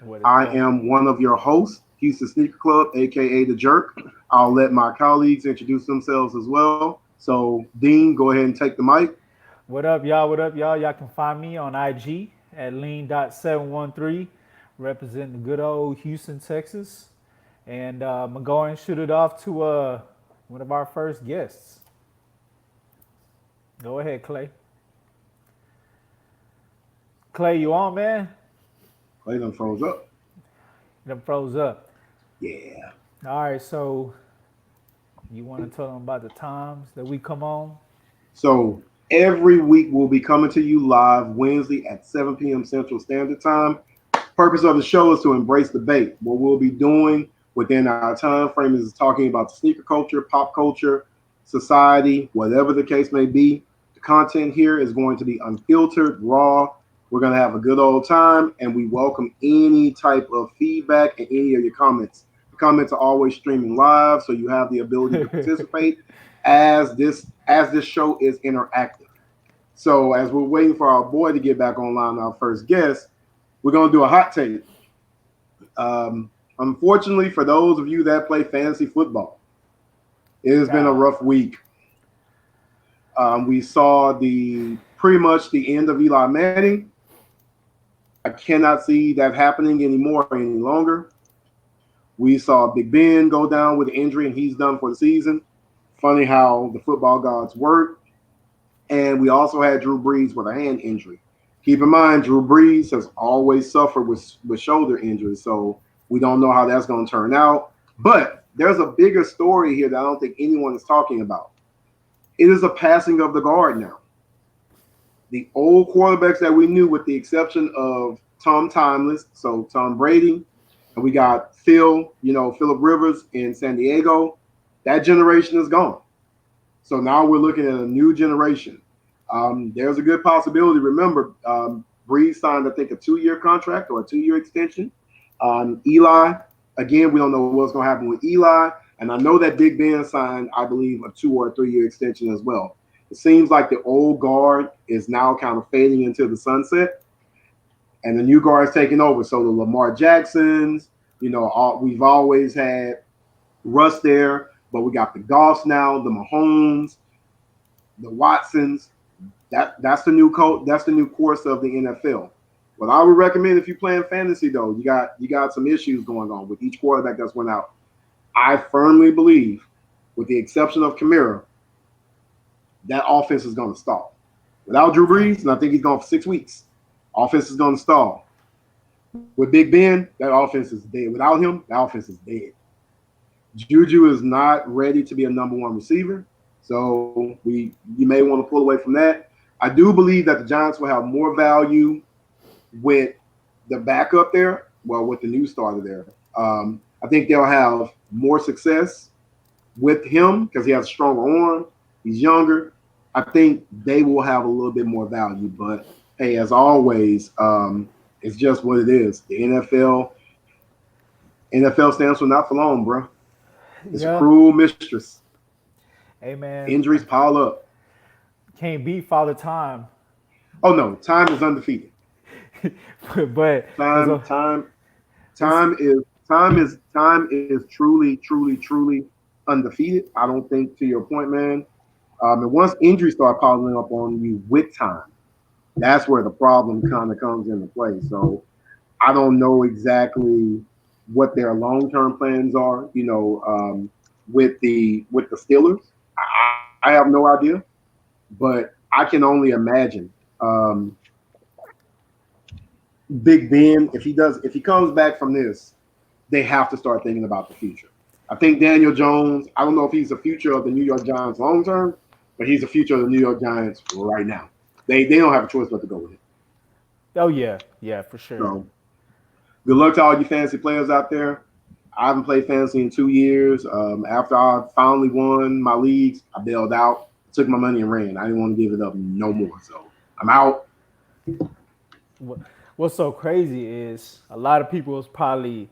What is I going? am one of your hosts, Houston Sneaker Club, aka The Jerk. I'll let my colleagues introduce themselves as well. So, Dean, go ahead and take the mic. What up, y'all? What up, y'all? Y'all can find me on IG at lean.713, representing the good old Houston, Texas. And I'm going to go and shoot it off to one of our first guests. Go ahead, Clay. Clay, you on, man? Clay done froze up. Them froze up. Yeah. All right, so you want to tell them about the times that we come on? So, every week we'll be coming to you live Wednesday at 7 p.m. Central Standard Time. Purpose of the show is to embrace debate. What we'll be doing within our time frame is talking about the sneaker culture, pop culture, society, whatever the case may be. The content here is going to be unfiltered, raw. We're going to have a good old time, and we welcome any type of feedback and any of your comments. The comments are always streaming live, so you have the ability to participate as this show is interactive. So as we're waiting for our boy to get back online, our first guest, we're gonna do a hot take. Unfortunately, for those of you that play fantasy football, it has been a God. rough week. We saw the pretty much the end of Eli Manning. I cannot see that happening anymore any longer. We saw Big Ben go down with an injury and he's done for the season. Funny how the football gods work. And we also had Drew Brees with a hand injury. Keep in mind, Drew Brees has always suffered with shoulder injuries, so we don't know how that's going to turn out. But there's a bigger story here that I don't think anyone is talking about. It is a passing of the guard now. The old quarterbacks that we knew, with the exception of Tom Timeless, so Tom Brady, and we got Philip Rivers in San Diego, that generation is gone. So now we're looking at a new generation. There's a good possibility. Remember, Breeze signed, I think, a 2-year contract or a 2-year extension. Eli, again, we don't know what's going to happen with Eli. And I know that Big Ben signed, I believe, a 2 or 3 year extension as well. It seems like the old guard is now kind of fading into the sunset, and the new guard is taking over. So the Lamar Jacksons, we've always had Russ there, but we got the Goffs now, the Mahomes, the Watsons. That's the new code. That's the new course of the NFL. What I would recommend if you're playing fantasy, though, you got some issues going on with each quarterback that's went out. I firmly believe, with the exception of Kamara, that offense is going to stall. Without Drew Dang. Brees, and I think he's gone for 6 weeks, offense is going to stall. With Big Ben, that offense is dead. Without him, that offense is dead. Juju is not ready to be a number one receiver, so you may want to pull away from that. I do believe that the Giants will have more value with the backup there, well, with the new starter there. I think they'll have more success with him because he has a stronger arm. He's younger. I think they will have a little bit more value. But hey, as always, it's just what it is. The NFL stands for not for long, bro. It's a Yeah. cruel mistress. Hey, man. Injuries pile up. Can't beat Father Time. Oh no, time is undefeated. But it's Time, a, time, it's time is truly, truly, truly undefeated. I don't think, to your point, man. And once injuries start piling up on you with time, that's where the problem kind of comes into play. So I don't know exactly what their long term plans are. With the Steelers, I have no idea, but I can only imagine. Um, Big Ben, if he comes back from this, they have to start thinking about the future. I think Daniel Jones, I don't know if he's the future of the New York Giants long term, but he's the future of the New York Giants right now. They don't have a choice but to go with it. oh yeah, yeah, for sure. So good luck to all you fantasy players out there. I haven't played fantasy in 2 years. After I finally won my leagues, I bailed out, took my money and ran. I didn't want to give it up no more. So I'm out. What, what's so crazy is a lot of people is probably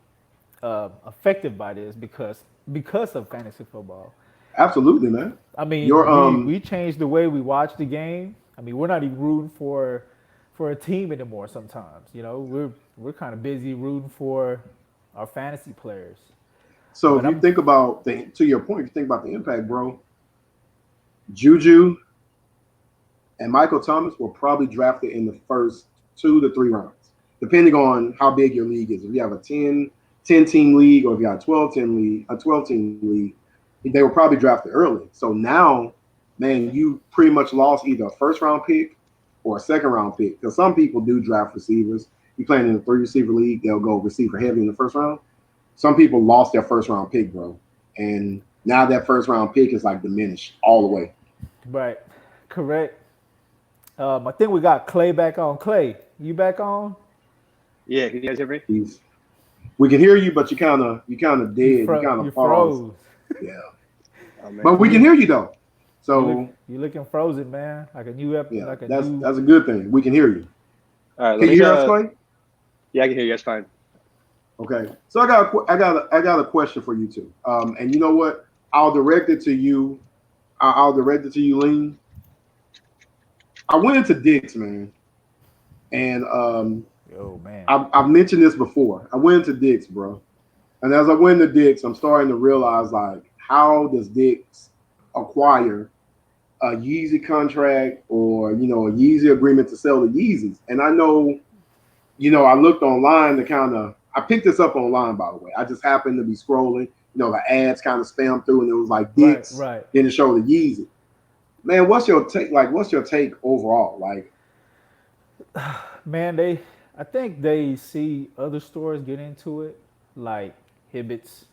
affected by this because of fantasy football. Absolutely, man. I mean, Your we changed the way we watch the game. I mean, we're not even rooting for a team anymore. Sometimes, we're we're kind of busy rooting for our fantasy players. So But if you I'm think about to your point, if you think about the impact, bro, Juju and Michael Thomas were probably drafted in the first 2 to 3 rounds, depending on how big your league is. If you have a 10 team league or if you have a 12 team league, they were probably drafted early. So now, man, you pretty much lost either a first round pick or a second round pick. Because some people do draft receivers. You playing in a 3 receiver league, they'll go receiver heavy in the first round. Some people lost their first round pick, bro. And now that first round pick is like diminished all the way. right, correct. I think we got Clay back on. Clay, you back on? Yeah, can you guys hear me? We can hear you, but you kind of dead. You kind You of paused. froze. Yeah. Oh man. But we can hear you though. So You looking frozen, man. Like a new yeah, like a that's new. that's a good thing. We can hear you. All right, Can you hear us, Clay? Yeah, I can hear you guys fine. Okay. So I got a question for you too. And you know what? I'll direct it to you. I'll direct it to you, Lean. I went into Dick's, man, and Oh man. I've mentioned this before. I went into Dick's, bro, and as I went into Dick's, I'm starting to realize like how does Dick's acquire a Yeezy contract or a Yeezy agreement to sell the Yeezys? And I know, I looked online to I picked this up online, by the way. I just happened to be scrolling, the ads kind of spammed through and it was like Dick's, Right. then it showed the Yeezy. Man, what's your take? Like, what's your take overall? Like, Man, I think they see other stores get into it, like Hibbett's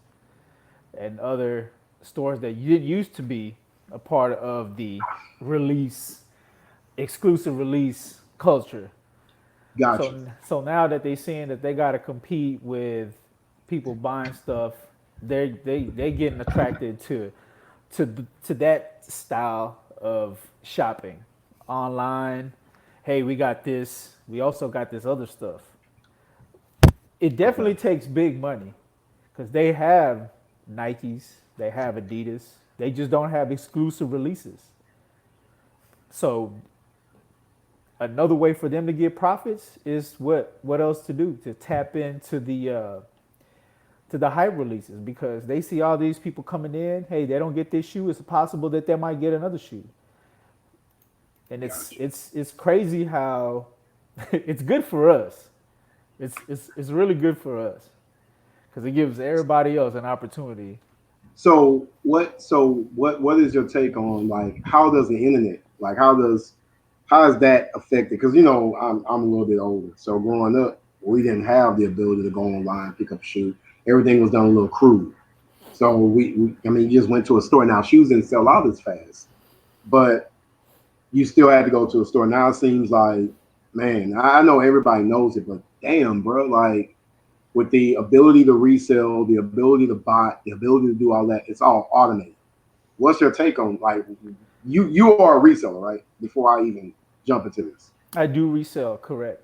and other stores that didn't used to be a part of the exclusive release culture. gotcha. So now that they seeing that they got to compete with people buying stuff, they getting attracted to that style of shopping online. Hey, we got this. We also got this other stuff. It definitely takes big money because they have Nikes, they have Adidas. They just don't have exclusive releases. So another way for them to get profits is what else to do to tap into the hype releases because they see all these people coming in. Hey, they don't get this shoe. It's possible that they might get another shoe. And it's crazy how it's good for us. It's really good for us because it gives everybody else an opportunity. So what is your take on like how does the internet like how is that affected? Because I'm a little bit older, so growing up we didn't have the ability to go online pick up a shoe. Everything was done a little crude. So you just went to a store. Now shoes didn't sell out as fast, but you still had to go to a store. Now it seems like, man, I know everybody knows it, but damn, bro, like with the ability to resell, the ability to buy, the ability to do all that, it's all automated. What's your take on like you are a reseller, right? Before I even jump into this. I do resell, correct.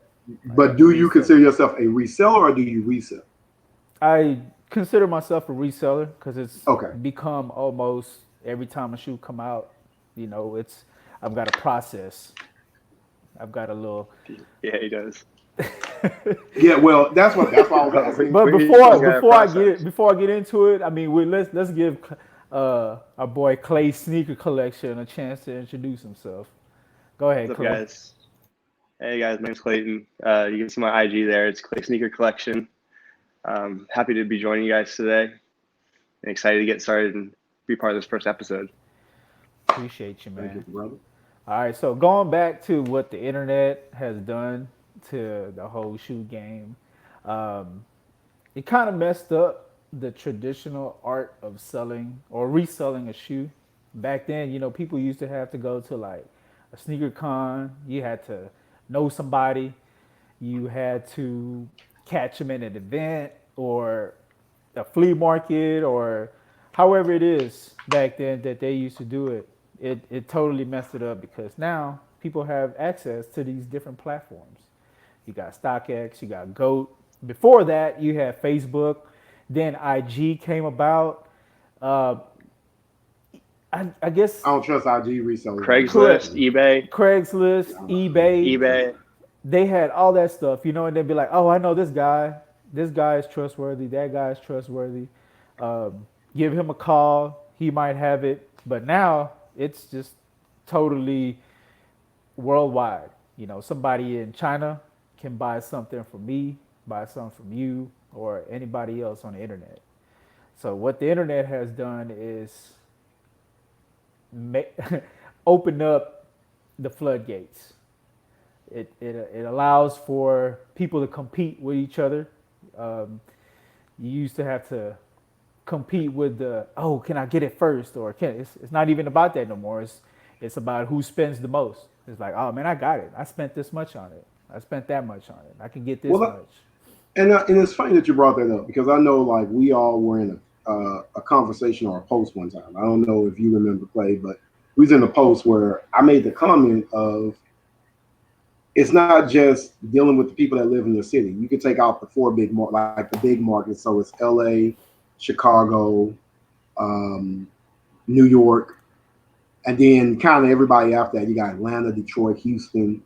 But do you consider yourself a reseller or do you resell? I consider myself a reseller because it's Okay. become almost every time a shoe come out, I've got a process. I've got a little. Yeah, he does. Yeah, well, that's why I was asking. But We before just got a process. before I get into it, I mean, let's give our boy Clay Sneaker Collection a chance to introduce himself. Go ahead, What's up, Clay. guys? Hey guys, my name's Clayton. You can see my IG there. It's Clay Sneaker Collection. Happy to be joining you guys today and excited to get started and be part of this first episode. Appreciate you, man. Thank you, brother. All right, so going back to what the internet has done to the whole shoe game, it kind of messed up the traditional art of selling or reselling a shoe. Back then, people used to have to go to like a sneaker con. You had to know somebody. You had to catch them at an event or a flea market or however it is back then that they used to do it. It totally messed it up because now people have access to these different platforms. You got StockX, you got GOAT. Before that, you had Facebook. Then IG came about. I guess I don't trust IG resellers. Craigslist, eBay, Craigslist, eBay. they had all that stuff, and they'd be like, "Oh, I know this guy. This guy is trustworthy. That guy is trustworthy. Give him a call. He might have it." But now it's just totally worldwide. Somebody in China can buy something from me, buy something from you, or anybody else on the internet. So what the internet has done is open up the floodgates. It allows for people to compete with each other. You used to have to compete with can I get it first, or it's not even about that no more. It's about who spends the most. It's like, oh man, I got it. I spent this much on it. I spent that much on it. I can get this much. And it's funny that you brought that up, because I know like we all were in a conversation or a post one time. I don't know if you remember, Clay, but we was in a post where I made the comment of, it's not just dealing with the people that live in the city. You can take out the four big like the big markets. So it's LA, Chicago, New York, and then kind of everybody after that. You got Atlanta, Detroit, Houston,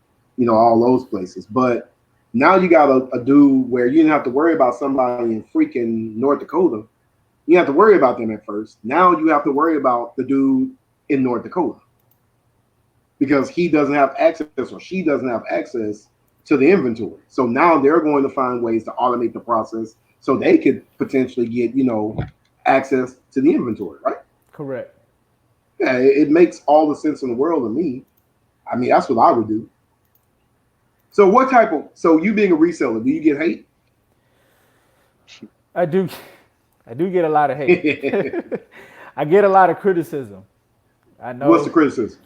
all those places. But now you got a dude where you didn't have to worry about somebody in freaking North Dakota. You have to worry about them at first. Now you have to worry about the dude in North Dakota, because he doesn't have access, or she doesn't have access to the inventory. So now they're going to find ways to automate the process so they could potentially get, access to the inventory, right? Correct. Yeah, it makes all the sense in the world to me. I mean, that's what I would do. So so you being a reseller, do you get hate? I do get a lot of hate. I get a lot of criticism. I know. What's the criticism?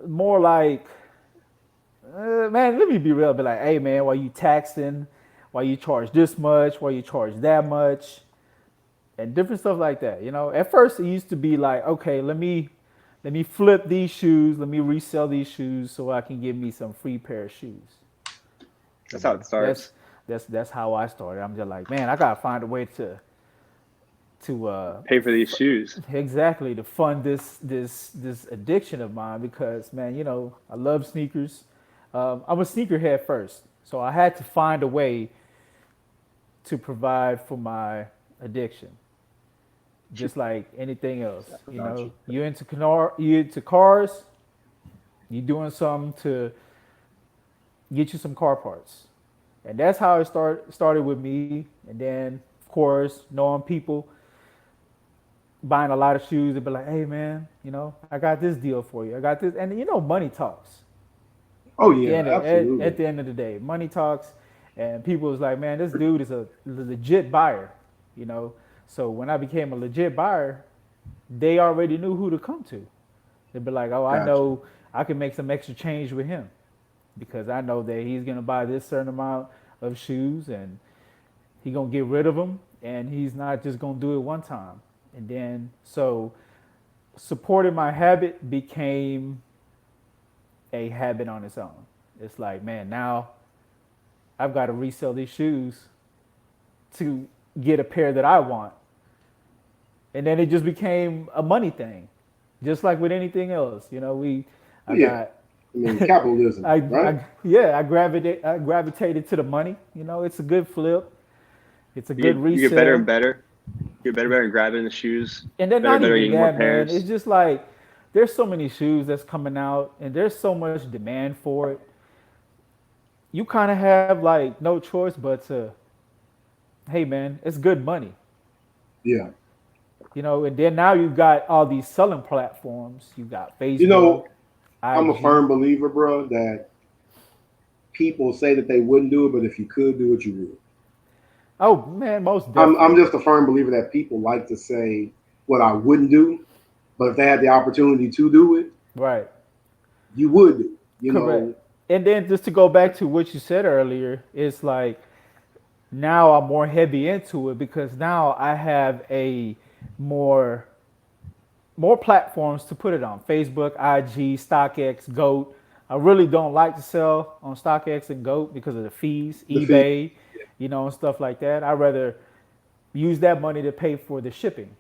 More like, man, let me be real. Be like, hey, man, why you taxing? Why you charge this much? Why you charge that much? And different stuff like that. At first it used to be like, okay, let me flip these shoes. Let me resell these shoes so I can get me some free pair of shoes. That's how it starts. That's how I started. I'm just like, man, I gotta find a way to pay for these shoes. Exactly, to fund this addiction of mine, because man, I love sneakers. I'm a sneakerhead first, so I had to find a way to provide for my addiction, just like anything else. You're into cars, you're doing something to get you some car parts, and that's how it started with me. And then, of course, knowing people, buying a lot of shoes, and be like, hey man, I got this deal for you. I got this. And money talks. Oh yeah, absolutely. At the end of the day, money talks, and people was like, man, this dude is a legit buyer, So when I became a legit buyer, they already knew who to come to. They'd be like, oh, I know I can make some extra change with him, because I know that he's gonna buy this certain amount of shoes, and he's gonna get rid of them, and he's not just gonna do it one time. And then, so supporting my habit became a habit on its own. It's like, man, now I've got to resell these shoes to get a pair that I want. And then it just became a money thing, just like with anything else. Capitalism, right? I gravitated to the money. It's a good flip. It's a good resale. You get better and better. Get better and grabbing the shoes. And then not even that, man. Pairs. It's just like, there's so many shoes that's coming out, and there's so much demand for it. You kind of have like no choice but to, hey man, it's good money. Yeah. And then now you've got all these selling platforms. You got Facebook. I'm a firm believer, bro, that people say that they wouldn't do it, but if you could do it, you would. Oh man, most definitely. I'm just a firm believer that people like to say what I wouldn't do, but if they had the opportunity to do it, right, you would do. Correct. And then just to go back to what you said earlier, it's like now I'm more heavy into it, because now I have a more platforms to put it on: Facebook, IG, StockX, GOAT. I really don't like to sell on StockX and GOAT because of the fees, eBay, and stuff like that. I'd rather use that money to pay for the shipping,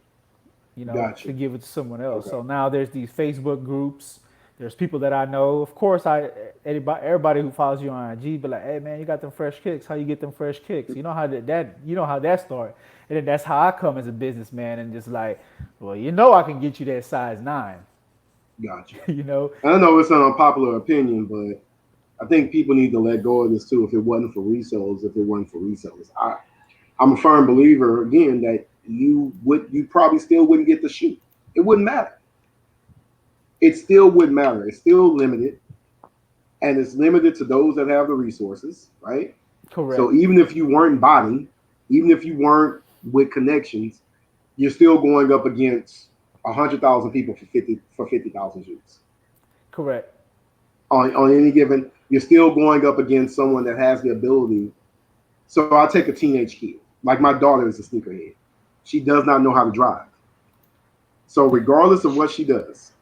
to give it to someone else. Okay. So now there's these Facebook groups There's people that I know. Of course, everybody who follows you on IG, be like, "Hey man, you got them fresh kicks. How you get them fresh kicks? You know how that started." And then that's how I come as a businessman and just like, well, I can get you that size 9. Gotcha. you know, I know it's an unpopular opinion, but I think people need to let go of this too. If it wasn't for resellers, I'm a firm believer again that you probably still wouldn't get the shoe. It wouldn't matter. It still wouldn't matter. It's still limited, and it's limited to those that have the resources, right? correct, So even if you weren't body, even if you weren't with connections, you're still going up against 100,000 people for 50,000 shoes. correct, On any given, you're still going up against someone that has the ability. So I'll take a teenage kid. Like my daughter is a sneakerhead. She does not know how to drive. So regardless of what she does,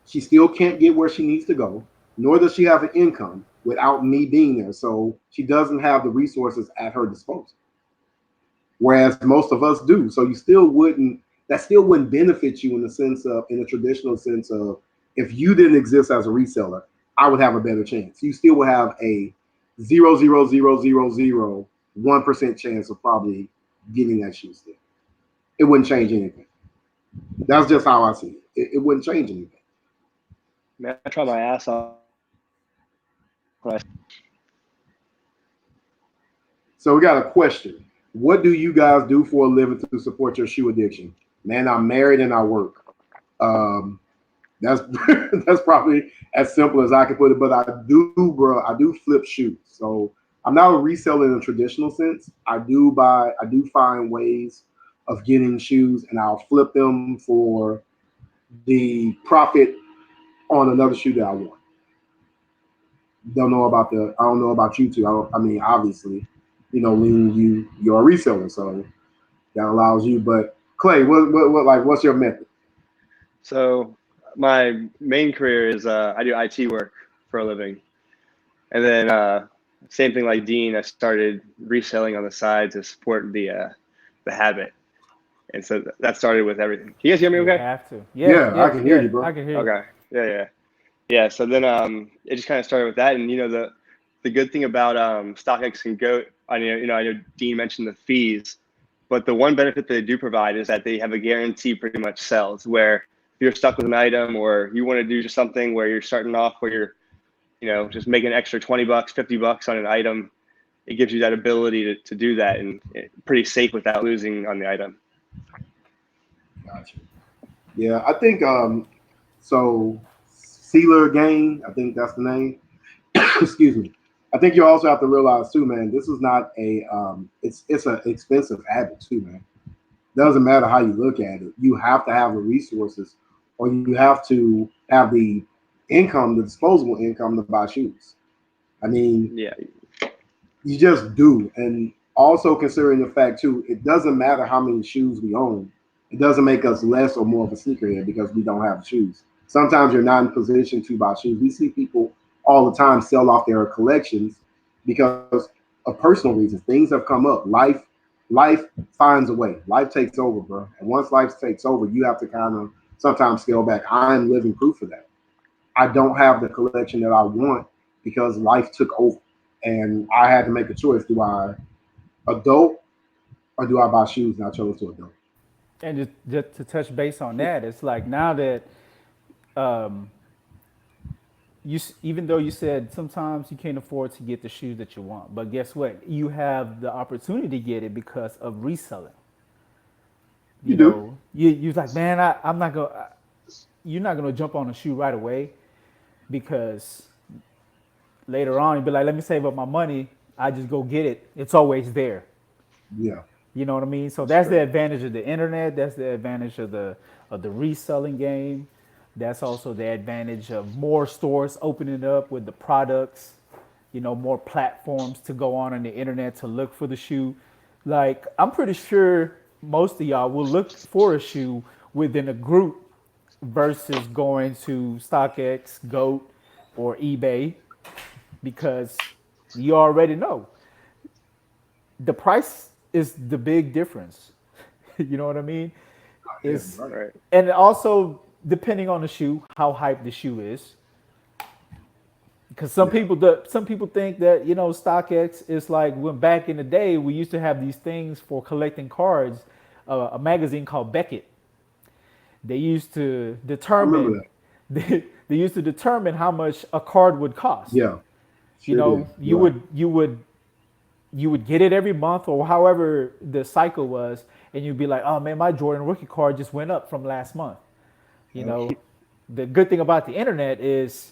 she still can't get where she needs to go, nor does she have an income without me being there. So she doesn't have the resources at her disposal. Whereas most of us do. So that still wouldn't benefit you in the traditional sense of, if you didn't exist as a reseller, I would have a better chance. You still would have a 0.00001% chance of probably getting that shoe still. It wouldn't change anything. That's just how I see it. It wouldn't change anything. Man, I try my ass off. So we got a question. What do you guys do for a living to support your shoe addiction? Man, I'm married and I work. That's that's probably as simple as I can put it. But I do flip shoes. So I'm not a reseller in a traditional sense. I do find ways of getting shoes, and I'll flip them for the profit on another shoe that I want. I don't know about you two. I mean, obviously, Lean, you're a reseller, so that allows you. But Clay, what's your method? So my main career is I do IT work for a living, and then same thing like Dean. I started reselling on the side to support the habit, and so that started with everything. Can you guys hear me? you Okay. have to. Yeah, I can hear you, bro. I can hear you. Okay. Yeah. So then it just kind of started with that, and the good thing about StockX and Goat, I know Dean mentioned the fees, but the one benefit they do provide is that they have a guarantee pretty much sells, where if you're stuck with an item or you want to do just something where you're starting off where you're just making an extra $20, $50 on an item, it gives you that ability to do that, and pretty safe without losing on the item. Gotcha. Yeah, I think so. Sealer Gain, I think that's the name. Excuse me. I think you also have to realize too, man. This is not it's an expensive habit too, man. Doesn't matter how you look at it. You have to have the resources, or you have to have the disposable income to buy shoes. I mean, Yeah. you just do. And also considering the fact too, it doesn't matter how many shoes we own. It doesn't make us less or more of a sneakerhead because we don't have shoes. Sometimes you're not in position to buy shoes. We see people all the time sell off their collections because of personal reasons. Things have come up. Life finds a way. Life takes over, bro. And once life takes over, you have to kind of sometimes scale back. I am living proof of that. I don't have the collection that I want because life took over. And I had to make a choice. Do I adult or do I buy shoes? And I chose to adult. And just to touch base on that, it's like now that um, even though you said sometimes you can't afford to get the shoes that you want, but guess what? You have the opportunity to get it because of reselling. You do. You're like, man, I'm not gonna. You're not gonna jump on a shoe right away because later on you'll be like, let me save up my money. I just go get it. It's always there. Yeah. You know what I mean? So that's the advantage of the internet. That's the advantage of the reselling game. That's also the advantage of more stores opening up with the products. More platforms to go on the internet to look for the shoe. Like I'm pretty sure most of y'all will look for a shoe within a group versus going to StockX, Goat, or eBay because you already know the price is the big difference. You know what I mean? It's Right. and also depending on the shoe, how hyped the shoe is. Because Yeah. some people think that StockX is like when back in the day we used to have these things for collecting cards, a magazine called Beckett. They used to I remember determine that. they used to determine how much a card would cost. Yeah. You Sure know, did. You're right. you would get it every month or however the cycle was, and you'd be like, oh man, my Jordan rookie card just went up from last month. You Yep. know, the good thing about the internet is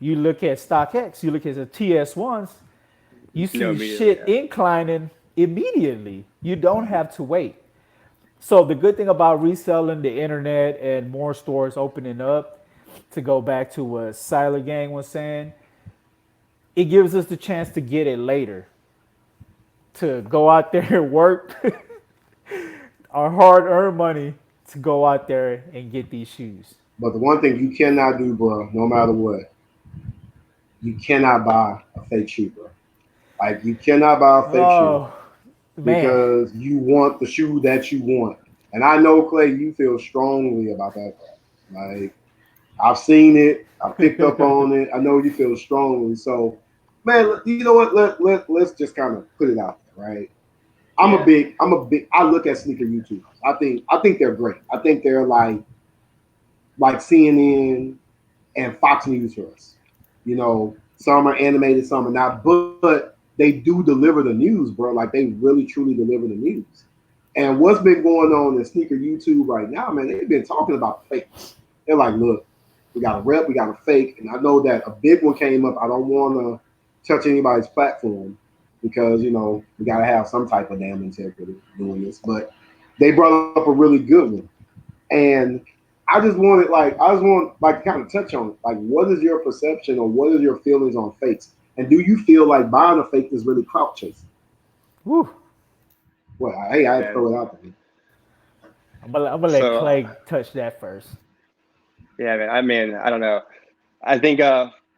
you look at StockX, you look at the TS1s, you You know, see immediately. shit inclining immediately. You don't have to wait. So the good thing about reselling the internet and more stores opening up, to go back to what Siler Gang was saying, it gives us the chance to get it later, to go out there and work our hard-earned money to go out there and get these shoes. But the one thing you cannot do, bro, no matter what, you cannot buy a fake shoe, bro. Like you cannot buy a fake shoe Oh man, because you want the shoe that you want. And I know Clay, you feel strongly about that. Like I've seen it, I picked up on it. I know you feel strongly. So, man, you know what? Let's just kind of put it out there, right? Yeah. I look at sneaker YouTubers. I think they're great. I think they're like CNN and Fox News for us. You know, some are animated, some are not, but they do deliver the news, bro. Like they really truly deliver the news. And what's been going on in sneaker YouTube right now, man, they've been talking about fakes. They're like, look, we got a rep, we got a fake. And I know that a big one came up. I don't want to touch anybody's platform because, we got to have some type of damn integrity doing this. But they brought up a really good one. And I just want like to kind of touch on it. Like, what is your perception or what is your feelings on fakes? And do you feel like buying a fake is really clout chasing? whew. Well, hey, I had to Man. throw it out there. I'm gonna let So Clay touch that first. yeah, man. I mean, I don't know. I think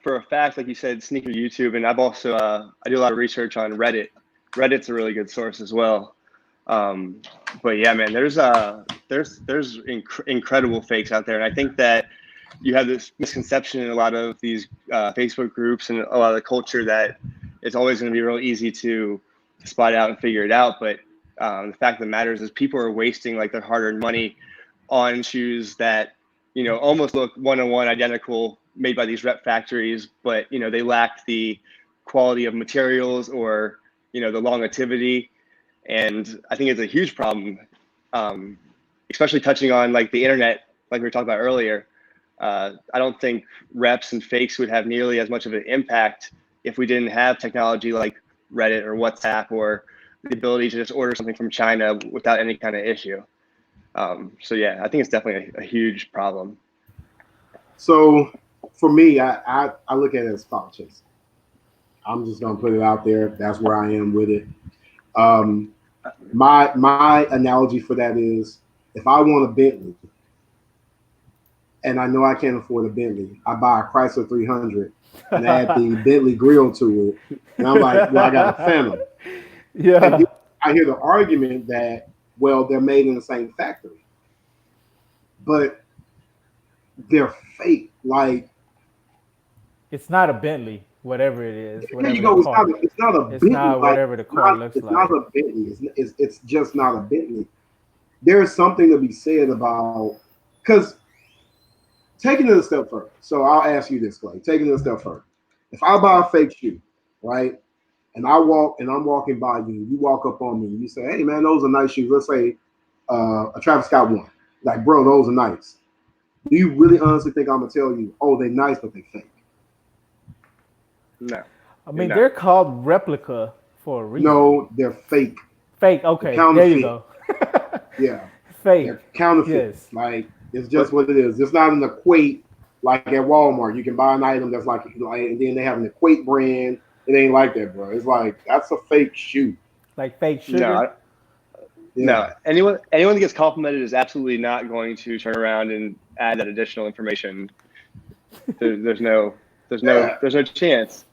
for a fact, like you said, sneaker YouTube, and I've also I do a lot of research on Reddit. Reddit's a really good source as well. Um, but yeah, man, there's incredible fakes out there, and I think that you have this misconception in a lot of these Facebook groups and a lot of the culture that it's always going to be real easy to spot out and figure it out. But the fact of the matter is people are wasting like their hard-earned money on shoes that almost look one-on-one identical, made by these rep factories, but they lack the quality of materials or the longevity. And I think it's a huge problem, especially touching on like the internet, like we were talking about earlier. I don't think reps and fakes would have nearly as much of an impact if we didn't have technology like Reddit or WhatsApp or the ability to just order something from China without any kind of issue. So yeah, I think it's definitely a huge problem. So for me, I look at it as clout chasing. I'm just gonna put it out there. That's where I am with it. Um, my analogy for that is if I want a Bentley and I know I can't afford a Bentley, I buy a Chrysler 300 and add the Bentley grill to it, and I'm like, well, I got a Phantom. And Yeah, I hear the argument that, well, they're made in the same factory, but they're fake. Like, it's not a Bentley, whatever it is, there you whatever the go. car. It's not a It's Bentley. not Like, whatever the car looks it's not like. a Bentley. It's just not a Bentley. There's something to be said about because taking it a step further. So I'll ask you this, Clay. Taking it a step further. If I buy a fake shoe, right, and I'm walking by you, you walk up on me, and you say, "Hey, man, those are nice shoes." Let's say a Travis Scott one. Like, bro, those are nice. Do you really honestly think I'm gonna tell you, oh, they're nice, but they fake? No, I you're mean, not. they're called replica for a reason. No, they're fake. Fake. They're Okay, there you counterfeit. go. Yeah, Fake. they're counterfeit. Yes. Like it's just But what it is. It's not an equate like at Walmart. You can buy an item that's like, and then they have an equate brand. It ain't like that, bro. It's like that's a fake shoe. Like fake no, sugar. Yeah. no. Anyone that gets complimented is absolutely not going to turn around and add that additional information. There's no Yeah. there's no chance.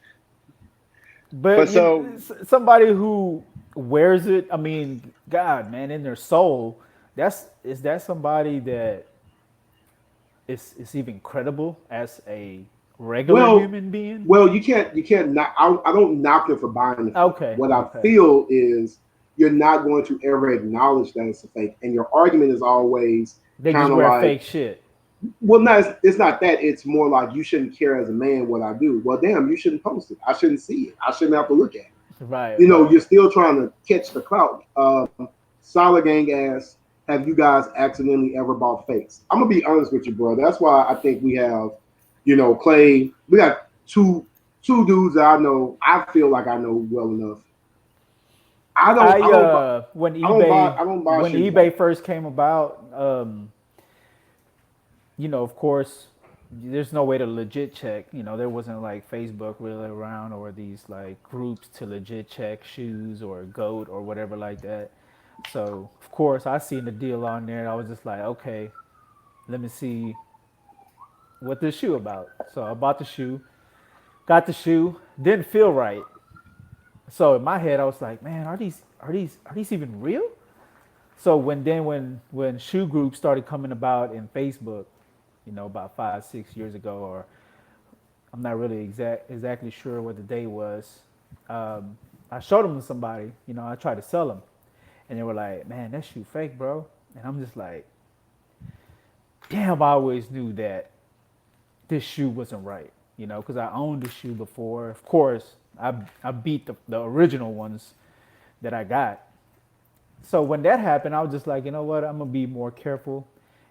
But But so somebody who wears it, I mean, God, man, in their soul, is that somebody that is even credible as a regular Well, human being? Well, you can't knock. I don't knock it for buying the fake. Okay. What I Okay. feel is you're not going to ever acknowledge that it's a fake, and your argument is always They just kind of wear like, fake shit. well, no, it's not that. It's more like you shouldn't care as a man what I do. Well, damn, you shouldn't post it. I shouldn't see it. I shouldn't have to look at it. Right. You know, Right. you're still trying to catch the clout. Solid Gang asks, have you guys accidentally ever bought fakes? I'm gonna be honest with you, bro. That's why I think we have, Clay. We got two dudes that I know. I feel like I know well enough. I don't. I don't. When I don't buy. eBay I don't buy when shoes. eBay first came about, of course, there's no way to legit check. There wasn't like Facebook really around or these like groups to legit check shoes or GOAT or whatever like that. So of course I seen the deal on there. I was just like, okay, let me see what this shoe about. So I bought the shoe, got the shoe, didn't feel right. So in my head I was like, man, are these even real? So when shoe groups started coming about in Facebook, about 5-6 years ago, or I'm not really exactly sure what the day was. I showed them to somebody. I tried to sell them, and they were like, "Man, that shoe fake, bro." And I'm just like, "Damn, I always knew that this shoe wasn't right." Because I owned the shoe before. Of course, I beat the original ones that I got. So when that happened, I was just like, you know what? I'm gonna be more careful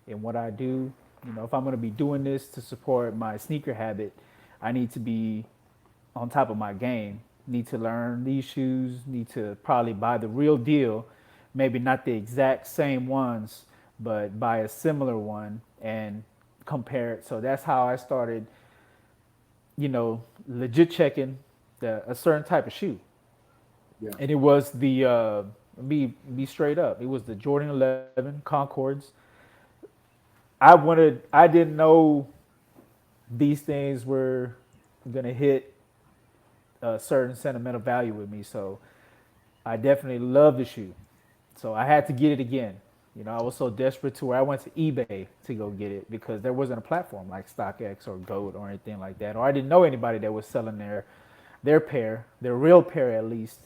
in what I do. If I'm gonna be doing this to support my sneaker habit, I need to be on top of my game. Need to learn these shoes. Need to probably buy the real deal, maybe not the exact same ones, but buy a similar one and compare it. So that's how I started, legit checking a certain type of shoe. Yeah. And it was be straight up. It was the Jordan 11 Concords. I didn't know these things were gonna hit a certain sentimental value with me. So I definitely love the shoe. So I had to get it again. I was so desperate to where I went to eBay to go get it because there wasn't a platform like StockX or GOAT or anything like that. Or I didn't know anybody that was selling their pair, their real pair at least.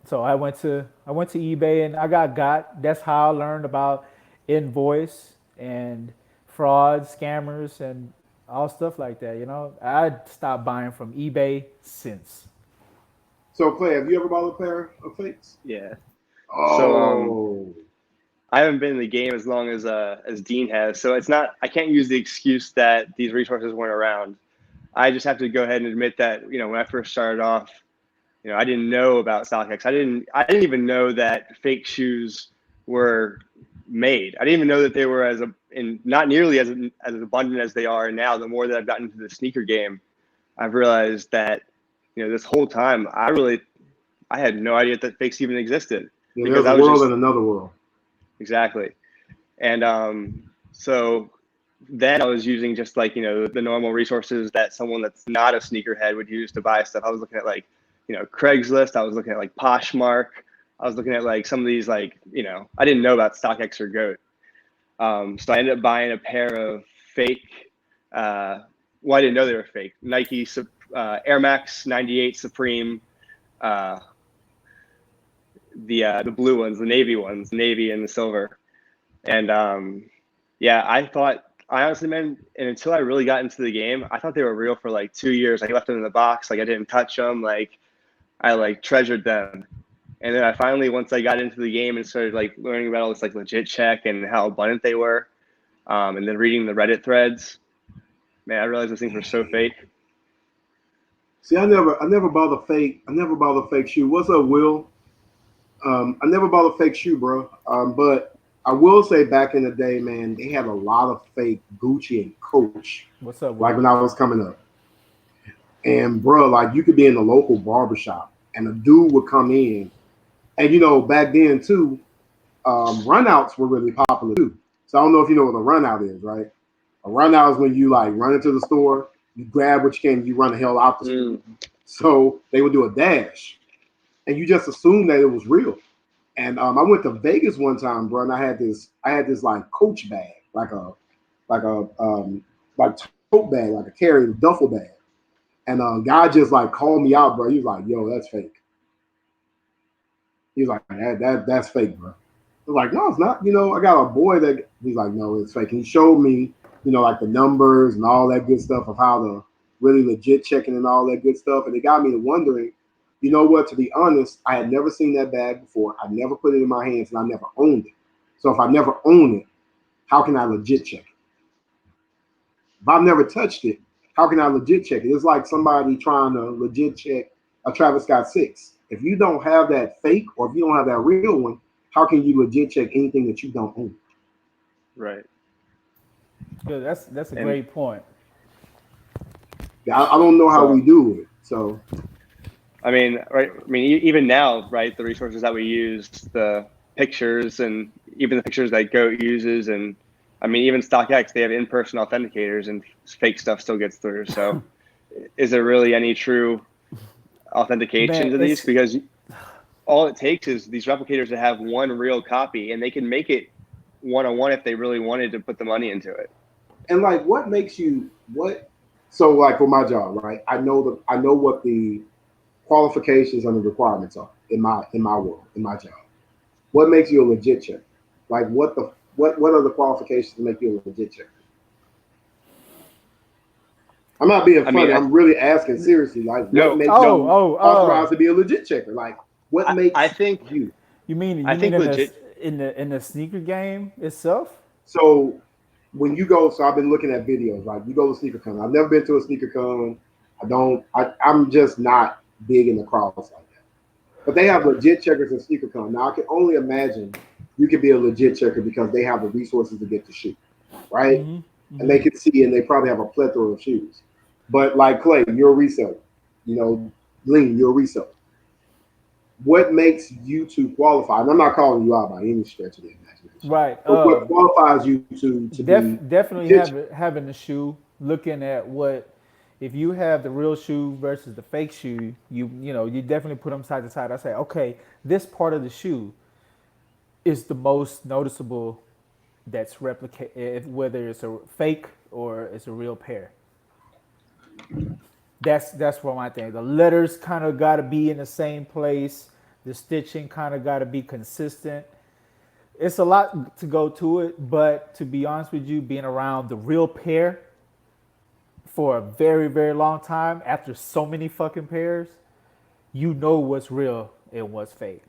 So I went to eBay and I got. That's how I learned about invoice and fraud, scammers, and all stuff like that. I stopped buying from eBay since. So, Clay, have you ever bought a pair of fakes? Yeah. So Oh, I haven't been in the game as long as Dean has, so it's not. I can't use the excuse that these resources weren't around. I just have to go ahead and admit that when I first started off, I didn't know about StockX. I didn't even know that fake shoes were made. I didn't even know that they were not nearly as abundant as they are now. The more that I've gotten into the sneaker game, I've realized that this whole time I had no idea that fakes even existed yeah, because there's I a was world just and another world. exactly. And so then I was using just like the normal resources that someone that's not a sneakerhead would use to buy stuff. I was looking at like Craigslist. I was looking at like Poshmark. I was looking at like some of these like I didn't know about StockX or GOAT. So I ended up buying a pair of fake. Well, I didn't know they were fake. Nike Air Max 98 Supreme. The blue ones, the navy ones, the navy and the silver. And yeah, I honestly, man, and until I really got into the game, I thought they were real for like 2 years. I left them in the box, like I didn't touch them, like I like treasured them. And then I finally, once I got into the game and started like learning about all this like legit check and how abundant they were, and then reading the Reddit threads, man, I realized those things were so fake. See, I never bought a fake. I never bought a fake shoe. What's up, Will? I never bought a fake shoe, bro. But I will say, back in the day, man, they had a lot of fake Gucci and Coach. What's up, Like Will? when I was coming up, and bro, like you could be in the local barbershop, and a dude would come in, and back then too, runouts were really popular too. So I don't know if you know what a runout is, right? A runout is when you like run into the store, you grab what you can, you run the hell out the store. So they would do a dash, and you just assumed that it was real. And I went to Vegas one time, bro, and I had this like Coach bag, like a like tote bag, like a carry duffel bag. And guy just like called me out, bro. He's like, "Yo, that's fake." He's like, that's fake, bro. I was like, "No, it's not." I got a boy that he's like, "No, it's fake." And he showed me, like the numbers and all that good stuff of how to really legit checking and all that good stuff. And it got me to wondering, you know what? To be honest, I had never seen that bag before. I never put it in my hands, and I never owned it. So if I never own it, how can I legit check it? If I've never touched it, how can I legit check it? It's like somebody trying to legit check a Travis Scott 6. If you don't have that fake or if you don't have that real one, how can you legit check anything that you don't own? Right. Good. That's a great point. I don't know how we do it. So, I mean, right. I mean, even now, right? The resources that we use, the pictures, and even the pictures that Goat uses, and I mean, even StockX, they have in-person authenticators, and fake stuff still gets through. So, is there really any true authentication to these? Because all it takes is these replicators to have one real copy, and they can make it one-on-one if they really wanted to put the money into it. And like, what makes you what? So, like for my job, right? I know what the qualifications and the requirements are in my world, in my job. What makes you a legit checker? Like, what are the qualifications to make you a legit checker? I'm not being funny. I'm really asking seriously. Like, what makes you authorized to be a legit checker? Like, what makes you? You mean legit in the sneaker game itself? So when you go, so I've been looking at videos. Like, you go to SneakerCon. I've never been to a SneakerCon. I'm just not big in the crowds like that. But they have legit checkers in SneakerCon. Now I can only imagine you could be a legit checker because they have the resources to get the shoe, right? Mm-hmm. And they can see, and they probably have a plethora of shoes. But like Clay, you're a reseller. Lean, you're a reseller. What makes you to qualify? And I'm not calling you out by any stretch of the imagination. Right. But what qualifies you to definitely having the shoe, looking at what, if you have the real shoe versus the fake shoe, you definitely put them side to side. I say, okay, this part of the shoe is the most noticeable that's replicated, whether it's a fake or it's a real pair. That's what my thing. The letters kind of got to be in the same place. The stitching kind of got to be consistent. It's a lot to go to it, but to be honest with you, being around the real pair for a very, very long time, after so many fucking pairs, you know what's real and what's fake.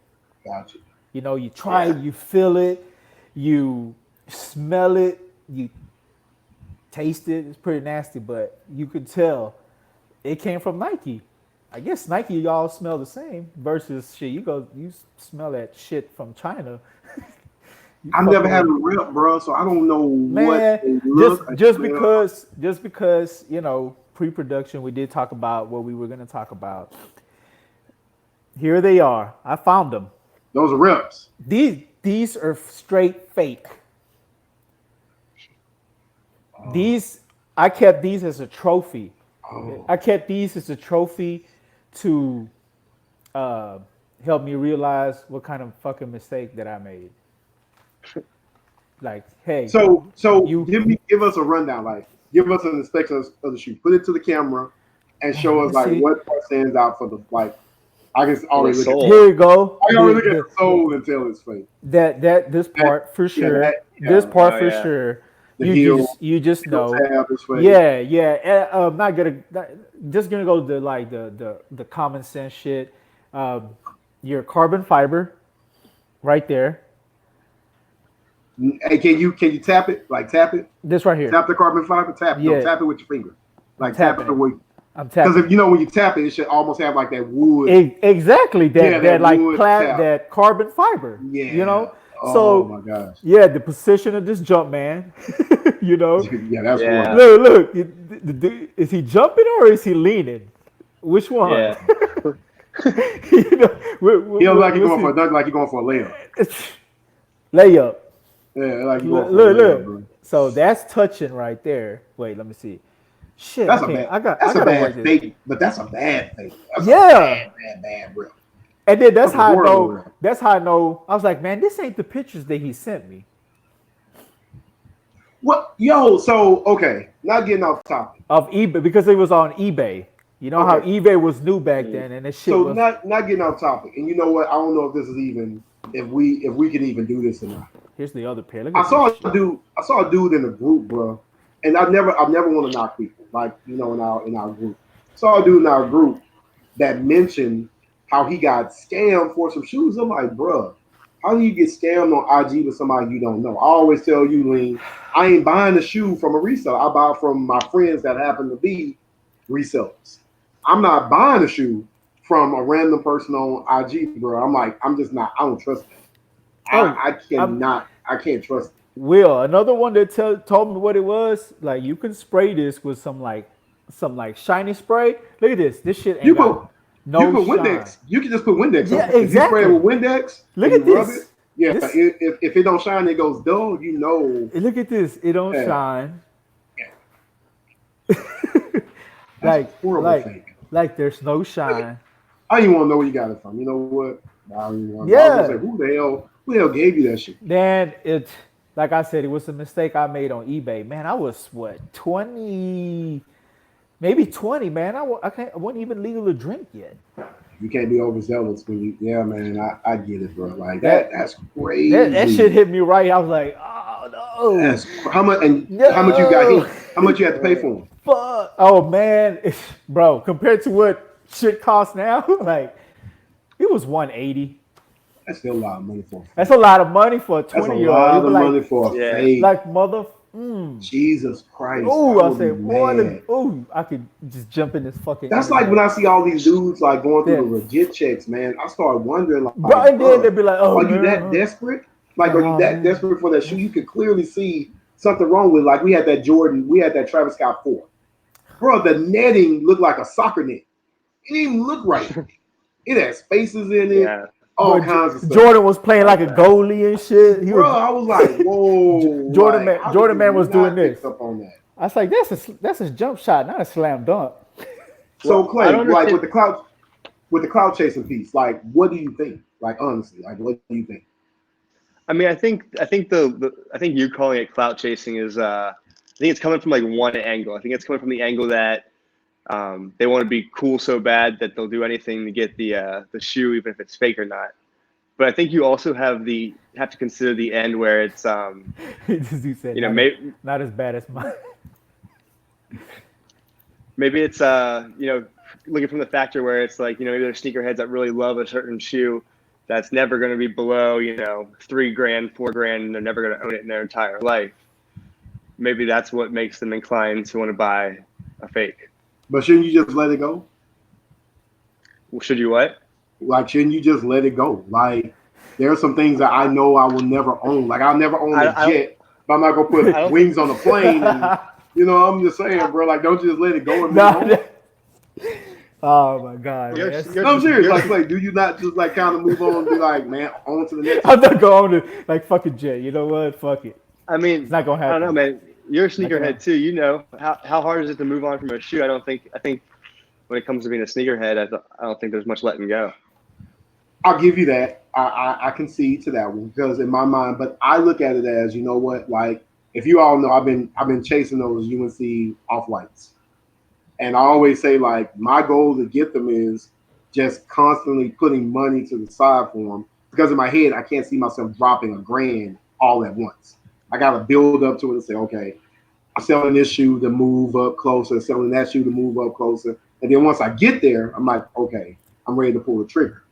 Gotcha. You try it, you feel it, you smell it, you taste it. It's pretty nasty, but you could tell it came from Nike. I guess Nike, y'all smell the same versus shit. You smell that shit from China. I've never had a rip, bro, so I don't know what they look. Just because pre-production, we did talk about what we were going to talk about. Here they are. I found them. Those are rips. These are straight fake. I kept these as a trophy. I kept these as a trophy to help me realize what kind of fucking mistake that I made. Like, hey. So give us a rundown. Like, give us an inspection of the shoe. Put it to the camera and show us like what part stands out for the like. I can already look at. Here you go. I can already look at the sole and tell it's fake. This part for sure. This part for sure. You just know. Yeah. I'm not gonna just gonna go to like the common sense shit. Your carbon fiber, right there. Hey, can you tap it? Like tap it. This right here. Tap the carbon fiber. Tap it. Yeah. Don't tap it with your finger. Like tap it the way. I'm tapping. Because if when you tap it, it should almost have like that wood. Exactly. That like that carbon fiber. Yeah. So, oh my gosh. Yeah, the position of this jump man. Yeah, that's one. Look. Is he jumping or is he leaning? Which one? Yeah. He looks like he's going for a dunk, like he's going for a layup. Layup. Yeah, like you going for a layup, bro. So that's touching right there. Wait, let me see. Shit, that's a bad fake, but that's a bad fake. That's a bad rip. And then that's how I know. That's how I know. I was like, man, this ain't the pictures that he sent me. What? Yo, so okay, not getting off topic. Of eBay because it was on eBay. You know how Okay. eBay was new back then, and this shit So was. not getting off topic. And you know what? I don't know if this is even if we can even do this or not. Here's the other pair. Look I at saw this a shit. dude. I saw a dude in a group, bro. And I've never want to knock people, like in our group. Saw a dude in our group that mentioned how he got scammed for some shoes. I'm like, bro, how do you get scammed on IG with somebody you don't know? I always tell you, Lean, I ain't buying a shoe from a reseller. I buy from my friends that happen to be resellers. I'm not buying a shoe from a random person on IG, bro. I'm like, I'm just not. I don't trust that. Oh, I I'm cannot. I can't trust it. Will. Another one that told me what it was. Like you can spray this with some shiny spray. Look at this. This shit You ain't put got you no put shine. Windex. You can just put Windex Yeah, on it. If you spray it exactly. with Windex Look and you at rub it, this. yeah. This. If it don't shine, it goes dull. You know, Look at this. It don't yeah, shine. that's like horrible like fake. like there's no shine. I don't even want to know where you got it from. You know what? I don't even want to. I was Yeah. gonna say, who the hell gave you that shit? Then it, like I said, it was a mistake I made on eBay. Man, I was what 20, maybe 20. Man, I wasn't even legal to drink yet. You can't be overzealous when you. Yeah, man, I get it, bro. Like That that's that shit crazy. hit me right. I was like, oh How much and no, how much you got no, hit? How much you had to pay for them? fuck. Oh man, bro, compared to what shit costs now, like it was 180. That's still a lot of money for a That's fake. a lot of money for a That's a 20-year-old. lot You'd be of like, money for a Yeah. fake. like mother. Jesus Christ, Oh, I I would be said, boy, mad. oh, I could just jump in this fucking That's like when internet. I see all these dudes like going through the Then, legit checks, man. I start wondering, bro, like, and then bro, they'd be like, oh are you that man, desperate? Like, are you oh that man. desperate for that shoe? You could clearly see something wrong with. Like, we had that Travis Scott 4, bro. The netting looked like a soccer net. It didn't even look right. It had spaces in it, Yeah. all Bro, kinds of stuff. Jordan was playing like a goalie and shit. He was Bro, I was like, whoa, Jordan like, man. how did Jordan you man was doing not pick this. up on that? I was like, that's a jump shot, not a slam dunk. So Well, I Clay, don't like understand. with the cloud chasing piece, like what do you think? Like honestly, like what do you think? I mean, I think you calling it clout chasing is I think it's coming from like one angle. I think it's coming from the angle that they want to be cool so bad that they'll do anything to get the shoe, even if it's fake or not. But I think you also have to consider the end where it's He said, you know, not as bad as mine. maybe it's you know, looking from the factor where it's like, you know, maybe there's sneakerheads that really love a certain shoe that's never going to be below, you know, $3,000, $4,000, and they're never going to own it in their entire life. Maybe that's what makes them inclined to want to buy a fake. But shouldn't you just let it go? Well, should you what? Like shouldn't you just let it go? Like there are some things that I know I will never own. Like I'll never own a I don't. jet, but I'm not gonna I put don't wings on a plane. And you know, I'm just saying, bro. Like don't you just let it go and move Nah, on? oh my god, You're, man. That's- you're, No, I'm serious. you're, Like, do you not just like kind of move on and be like, man, on to the next? I'm not going to like fucking Jay. You know what? Fuck it. I It's mean, not gonna I don't know, happen. man. You're a Not gonna sneakerhead too. You know how hard is it to move on from a shoe? I think when it comes to being a sneakerhead, I don't think there's much letting go. I'll give you that. I concede to that one because in my mind, but I look at it as you know what, like if you all know, I've been chasing those UNC off whites, and I always say like my goal to get them is just constantly putting money to the side for them because in my head I can't see myself dropping $1,000 all at once. I got to build up to it and say, okay, I'm selling this shoe to move up closer, selling that shoe to move up closer, and then once I get there, I'm like, okay, I'm ready to pull the trigger.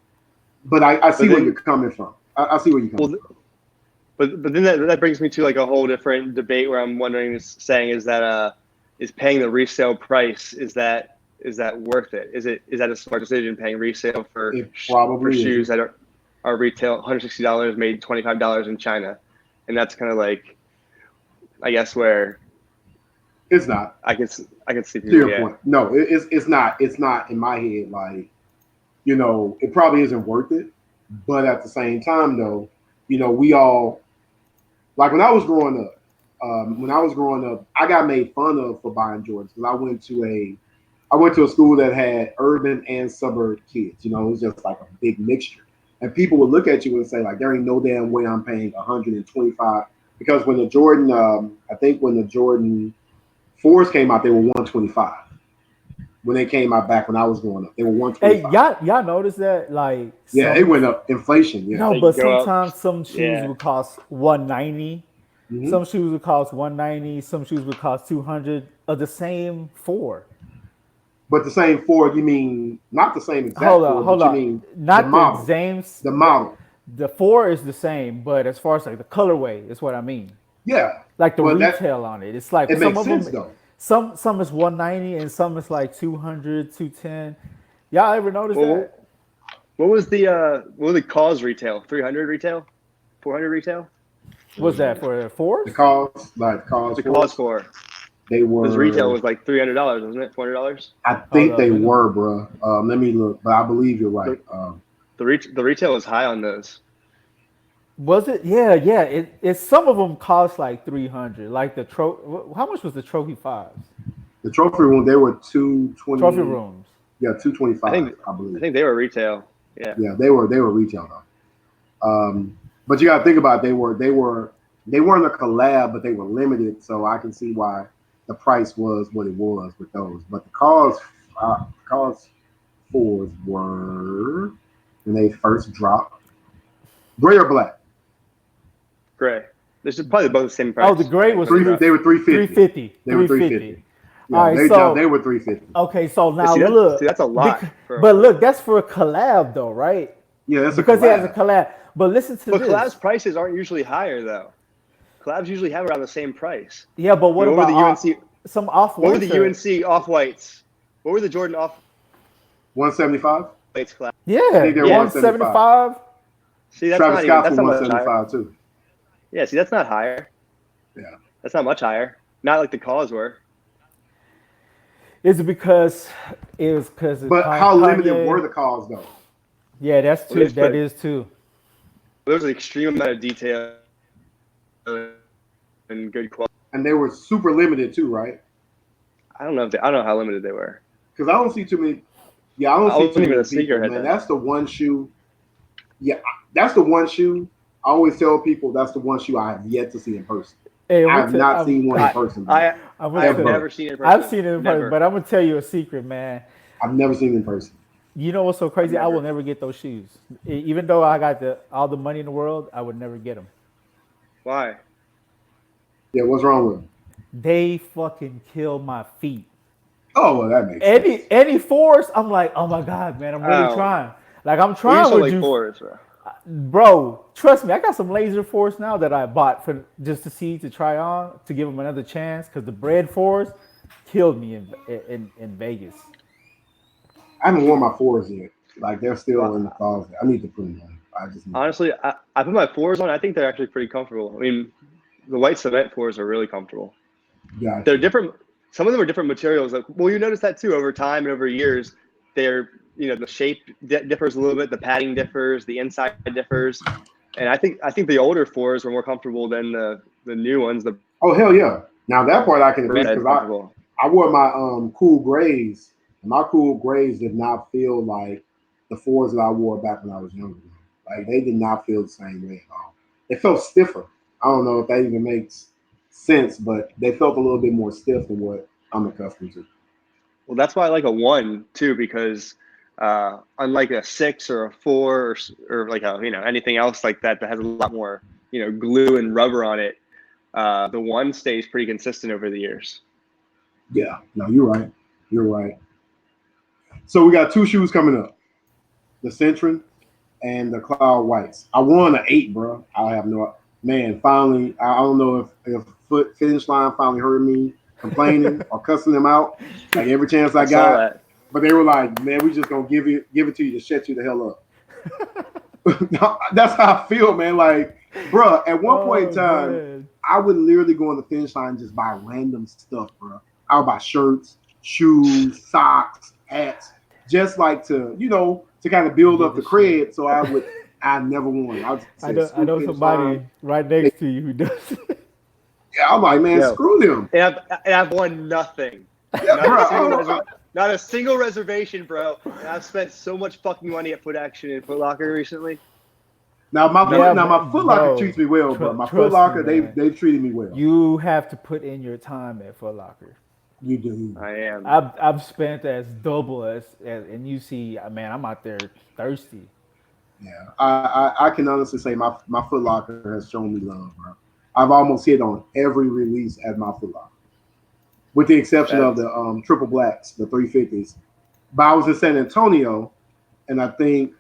But I see But where then, you're coming from. I see where you're coming well, from. but then that brings me to like a whole different debate where I'm wondering, saying is that is paying the resale price, is that worth it? Is that a smart decision, paying resale for It probably shoes isn't. that are retail $160 made $25 in China, and that's kind of like, I guess, where It's not. I can see To people, your yeah. point. No, it's not. It's not in my head. Like, you know, it probably isn't worth it. But at the same time, though, you know, we all like when I was growing up. I got made fun of for buying Jordans because I went to a school that had urban and suburb kids. You know, it was just like a big mixture. And people would look at you and say, like, there ain't no damn way I'm paying $125 because when the Jordan, I think when the Jordan 4s came out, they were 125. When they came out back when I was growing up, they were Hey, 125. y'all notice that? Like, Yeah, it went up. Inflation. Yeah. no, They but go up. sometimes some shoes Yeah. would cost 190. Mhm. Some shoes would cost 190. Some shoes would cost 200 of the same 4. But the same 4, you mean not the same exact Hold 4, on, hold but you on. mean Not the the model. same. The model. The 4 is the same, but as far as like the colorway is what I mean. Yeah. Like the Well, that retail on it. It's like it some makes of sense them. though. Some is 190 and some is like 200, 210. Y'all ever notice Well, that? what was the cause retail? 300 retail? 400 retail? What's that for The 4s? cause, like cause The 4s, cause for they were. his retail was like $300, wasn't it? $400. I Hold think up, they we gonna- were, bro. Let me look, but I believe you're right. The retail was high on those. Was it? Yeah, yeah. It some of them cost like 300. Like the how much was the trophy 5s? The trophy room, they were 220. Trophy rooms. Yeah, 225. I think I believe. they were retail. Yeah. Yeah, they were retail though. But you got to think about it, they weren't a collab, but they were limited. So I can see why the price was what it was with those. But the cause 4s were when they first dropped gray or black. Gray. This is probably both the same price. Oh, the gray was They were 350. 350. They were 350. 350. Yeah, All right, they were 350. Okay, so now See, look. that's a lot. But look, that's for a collab though, right? Yeah, that's Because a it has a collab. collab. But listen to But this. collabs prices aren't usually higher though. Collabs usually have around the same price. Yeah, but what What were about the UNC some off What were whites? the UNC off whites? What were the Jordan off 175. whites collab? Yeah, think they're 175. See, that's Travis not even Scott's that's were not much higher. 175 too. Yeah, see, that's not higher. Yeah. That's not much higher. Not like the cause were. Is it because it was because But how limited were the calls though? Yeah, that's Well, too. it's That pretty- is too. There was an extreme amount of detail and good quality. And they were super limited too, right? I don't know how limited they were. Because I don't see too many. Yeah, I don't I see wasn't too even many a sneakerhead people, man. then. That's the one shoe. Yeah, that's the one shoe. I always tell people that's the one shoe I have yet to see in person. Hey, I have not seen one in person. Bro. I I'm I've gonna never seen it in person. I've seen it in Never. person, but I'm gonna tell you a secret, man. I've never seen it in person. You know what's so crazy? I Never. will never get those shoes. Even though I got all the money in the world, I would never get them. Why? Yeah, what's wrong with them? They fucking kill my feet. Oh, well, that makes sense. Any force, I'm like, oh my god, man, I'm really Oh. trying. Like I'm We trying used to with like you, fours, bro. bro. Trust me, I got some laser force now that I bought for just to see to try on to give them another chance because the bread force killed me in Vegas. I haven't worn my 4s yet. Like they're still in the closet. I need to put them on. I just need Honestly, I put my fours on. I think they're actually pretty comfortable. I mean, the white cement fours are really comfortable. Gotcha. They're different. Some of them are different materials. Like, well, you notice that too over time and over years. They're, the shape differs a little bit. The padding differs. The inside differs. And I think the older fours were more comfortable than the new ones. The Oh hell yeah! Now that part I can agree brand because comfortable. I wore my cool grays. And my cool grays did not feel like the 4s that I wore back when I was younger. Like they did not feel the same way at all. They felt stiffer. I don't know if that even makes sense, but they felt a little bit more stiff than what I'm accustomed to. Well, that's why I like a 1 too, because unlike a 6 or a 4 or like a anything else like that has a lot more glue and rubber on it, the 1 stays pretty consistent over the years. Yeah, no, you're right. You're right. So we got 2 shoes coming up: the Centron and the Cloud Whites. I won an 8, bro. I have no man. Finally, I don't know if Finish Line finally heard me complaining or cussing them out like every chance I saw got. that. But they were like, man, we just gonna give it to you to shut you the hell up. No, that's how I feel, man. Like, bro, at one point in time, man. I would literally go on the Finish Line and just buy random stuff, bro. I would buy shirts, shoes, socks, hats, just like to kind of build up the cred. So I never won. I know somebody right next to you who does. Yeah, I'm like, man, Yo. screw them. And I've won nothing. Yeah, Not a single reservation, bro. And I've spent so much fucking money at Foot Action and Foot Locker recently. Now my Yeah, Foot Locker bro, treats me well, bro. My Foot trust me, Locker, man. they've treated me well. You have to put in your time at Foot Locker. You do. I am. I've spent as double as and you see, man, I'm out there thirsty. Yeah, I can honestly say my Foot Locker has shown me love, bro. I've almost hit on every release at my Foot Locker, with the exception of the triple blacks, the 350s. But I was in San Antonio, and I think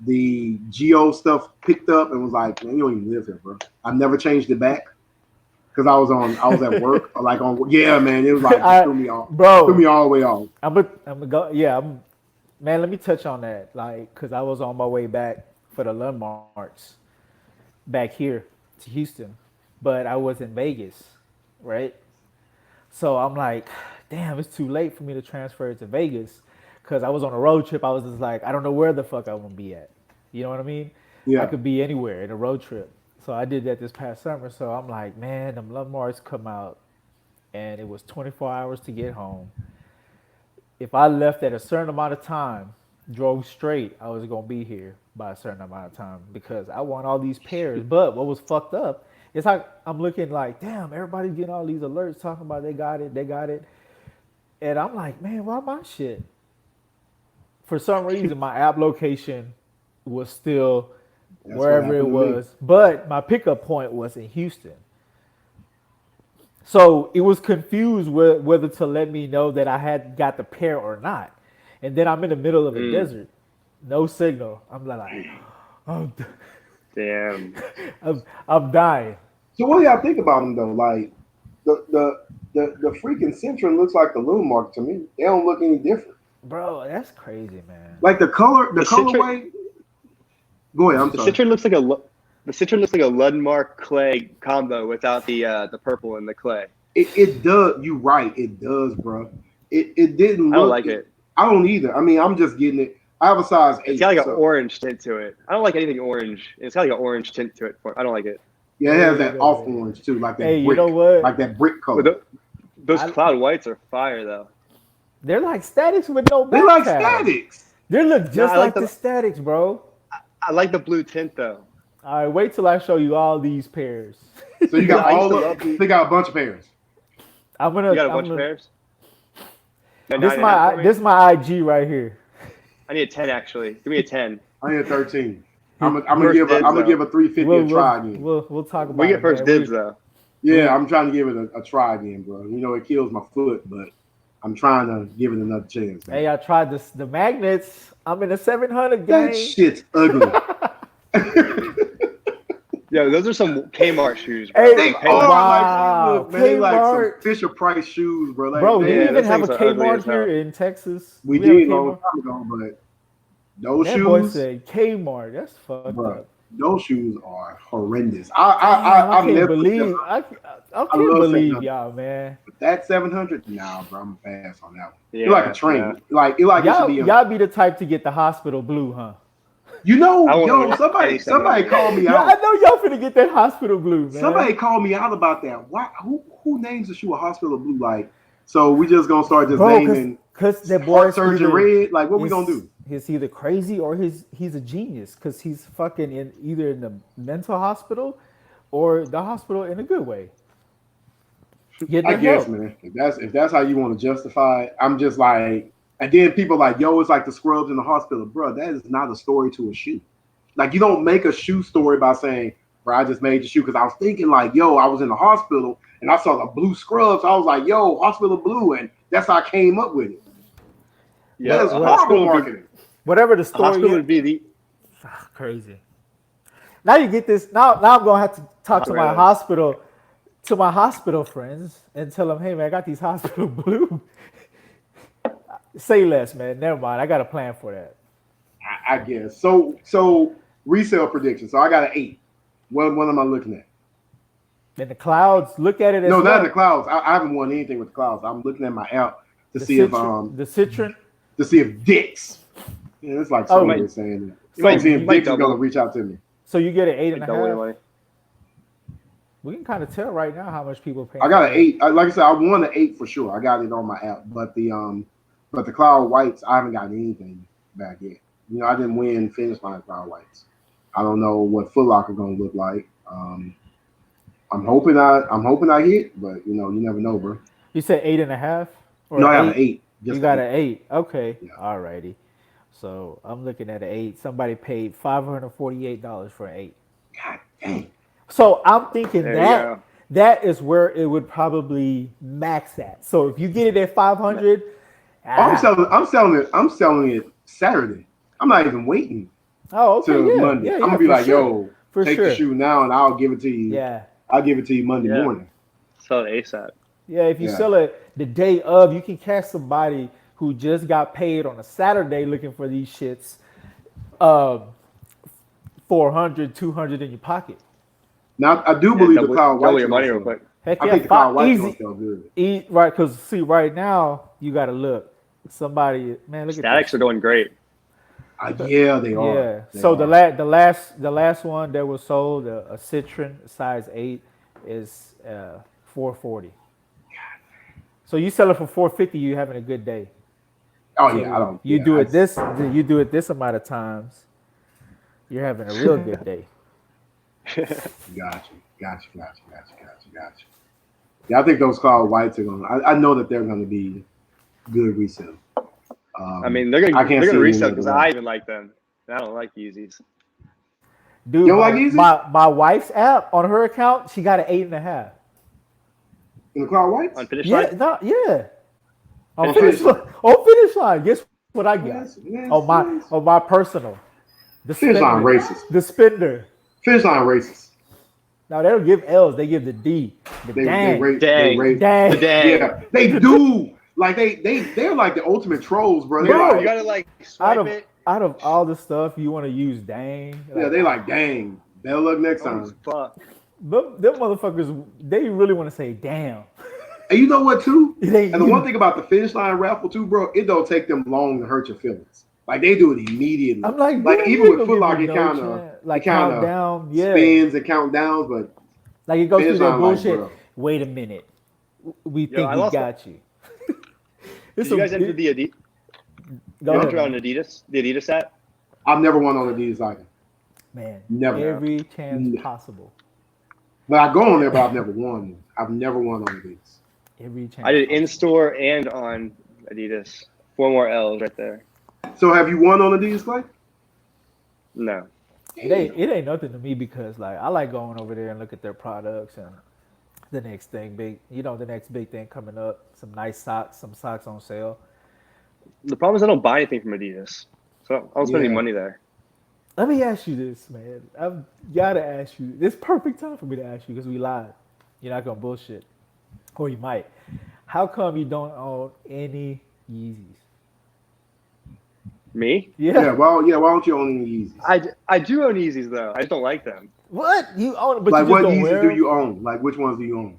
the Geo stuff picked up and was like, man, you don't even live here, bro. I've never changed it back because I was at work, like yeah, man. It was like it threw me off, threw me Bro, all the way off. I'm go. Yeah, man. Let me touch on that, like, cause I was on my way back for the landmarks back here to Houston, but I was in Vegas, right? So I'm like, damn, it's too late for me to transfer to Vegas, cause I was on a road trip. I was just like, I don't know where the fuck I'm gonna be at. You know what I mean? I Yeah, could be anywhere in a road trip. So I did that this past summer. So I'm like, man, them landmarks come out, and it was 24 hours to get home. If I left at a certain amount of time, drove straight, I was gonna be here by a certain amount of time because I want all these pairs. But what was fucked up is I'm looking like, damn, everybody's getting all these alerts talking about they got it, and I'm like, man, why my shit? For some reason, my app location was still that's what wherever it happened to me. was, but my pickup point was in Houston. So it was confused whether to let me know that I had got the pair or not. And then I'm in the middle of a desert, no signal. I'm like, oh, Damn. I'm dying. So what do y'all think about them though? Like the freaking Centron looks like the Loon Mark to me. They don't look any different. Bro, that's crazy, man. Like the Citron, colorway. Go ahead. I'm the sorry. Citron looks like the Citron looks like a Ludmark clay combo without the purple and the clay. It does. You right. It does, bro. It didn't I don't look. like it. I don't either. I mean, I'm just getting it. I have a size 8. It's got like an so, orange tint to it. I don't like anything orange. It's got like an orange tint to it. I don't like it. yeah, it has that off orange too, like that Hey, brick, you know what? like that brick color. But those I- cloud whites are fire though. They're like statics with no They back like pattern. statics. They look just I like like the the- statics, bro. I like the blue tint though. All right, wait till I show you all these pairs. So you got I used all to of. love these. They got a bunch of pairs. I'm gonna. You got a I'm bunch of gonna- pairs? No, This 9.5 my for me? this my IG right here. I need a 10 actually. Give me a 10. I had 13. I'm gonna First give dibs, a 350 We'll, a try again. we'll talk about We it, get first man. dibs though. Yeah, I'm trying to give it a try again, bro. You know, it kills my foot, but I'm trying to give it another chance. Man. Hey, I tried the magnets. I'm in a 700 That game. shit's ugly. Yo, those are some Kmart shoes, bro. Hey, They Some are Kmart. wow, like, man, they like some Kmart. Fisher Price shoes, bro. Like, Bro, do they- you Yeah, even those have a things are ugly Kmart as hell. here in Texas? we have a did a long Kmart? time ago, but those That boy shoes, said Kmart. That's fucked bro, up. those shoes are horrendous. Damn, I I've can't never believe I can't love believe 700. y'all, man. that 700. Nah, bro, I'm fast on that one. Yeah, You're like a train. yeah. Like it should Y'all be. y'all be the type to get the hospital blue, huh? You know, I won't yo, wear somebody any 700. called me Yeah, I out. know y'all finna get that hospital blue, man. Somebody called me out about that. Why? Who names the shoe a hospital blue? Like, so we just gonna start just Bro, naming cause that boy heart surgeon red? Like, what we he's- gonna do? He's either crazy or he's a genius because he's fucking either in the mental hospital or the hospital in a good way. Get I the guess, help. man. If that's how you want to justify it, I'm just like, and then people like, yo, it's like the scrubs in the hospital, bro. That is not a story to a shoe. Like, you don't make a shoe story by saying, bro, I just made the shoe because I was thinking like, yo, I was in the hospital and I saw the blue scrubs. I was like, yo, hospital blue, and that's how I came up with it. Yeah, that is a horrible hospital would be, marketing. Whatever the a story hospital is, would be the crazy. Now you get this. Now I'm gonna have to talk to my Really? hospital friends and tell them, hey man, I got these hospital blue. Say less, man. Never mind. I got a plan for that. I guess. So resale prediction. So I got an 8. What am I looking at? And the clouds, look at it as No, well. not the clouds. I haven't won anything with the clouds. I'm looking at my app to The see Citron, the Citron. Dix. Yeah, it's like Oh, somebody might- saying that. you might- See you if might Dix is double. gonna reach out to me. So you get an 8.5. double the money. We can kind of tell right now how much people pay. I got an 8. Like I said, I won an 8 for sure. I got it on my app, but the cloud whites, I haven't gotten anything back yet. You know, I didn't finish my cloud whites. I don't know what Foot Locker gonna look like. I'm hoping I hit, but you never know, bro. You said 8.5 or No, I have an 8? 8. You Just got an an 8. Okay. Yeah. Alrighty. So I'm looking at an 8. Somebody paid $548 for an 8. God dang. So I'm thinking There you go. that is where it would probably max at. So if you get it at 500, I'm selling it Saturday. I'm not even waiting oh, okay, till yeah, Monday. yeah, I'm yeah, gonna be for like, sure. yo, For take sure. the shoe now, and I'll give it to you. Yeah, I'll give it to you Monday Yeah. morning. Sell it ASAP. yeah. If you Yeah. sell it the day of, you can catch somebody who just got paid on a Saturday looking for these shits. 400, 200 in your pocket. Now I do Yeah, believe the double, Kyle double White your money real gonna sell. quick. Heck I yeah, think the Kyle White easy. gonna sell good. Right, because see, right now you got to look. Somebody, man, look at Statics this. are doing great. Yeah, they are. Yeah. They So are. the last one that was sold, a Citron size 8, is 440. So you sell it for 450, you having a good day. Oh So yeah, I don't. You yeah, do I- it this amount of times, you're having a real good day. Got you. Yeah, I think those Kyle Whites are gonna. I know that they're gonna be good resale. I mean, they're gonna I can't see any resell other because way. I even like them. And I don't like Yeezys. Dude, You don't like Yeezy? my wife's app on her account, she got an 8.5. In the Kyle Whites. On Finish Yeah, Line? yeah. On Finish finish line. Guess what I got? Yes, On my personal. The Finish line spender. racist. The spender. Finish line racist. Now they don't give L's, they give the D. The They dang. rate. Dang. They rate. Dang. The dang. Yeah, they do. Like they're like the ultimate trolls, bro. They're Bro, like, you gotta like Out swipe of it. out of all the stuff you want to use, dang. yeah, they like, dang. Better luck next Oh, time. fuck. Them motherfuckers, they really want to say damn. And you know what, too? It ain't And the you. one thing about the finish line raffle, too, bro, it don't take them long to hurt your feelings. Like they do it immediately. I'm like, Like damn, even you with ain't Foot gonna Locker, give it me no kind of chance. Like count down, yeah. spins and count downs, but Like it goes through Finish that line, like, bullshit. bro. Wait a minute. We Yo, think I we lost got you. Did you guys enter the Adidas? Go You ahead, enter on man. Adidas? The Adidas app? I've never won on Adidas either. Man, Never. every chance No. possible. But I go on there, but I've never won. I've never won on Adidas. Every chance. I did in possible. store and on Adidas. 4 more L's right there. So have you won on Adidas, Clay? No. It ain't nothing to me because like I like going over there and look at their products and the next big thing coming up. Some nice socks, some socks on sale. The problem is I don't buy anything from Adidas. So I don't spend any Yeah. money there. Let me ask you this, man. I've gotta ask you. It's perfect time for me to ask you because we live. You're not gonna bullshit, or you might. How come you don't own any Yeezys? Me? Yeah. Why don't you own any Yeezys? I do own Yeezys though. I just don't like them. What you own? But Like you just what don't Yeezys wear do 'em? you own? Like which ones do you own?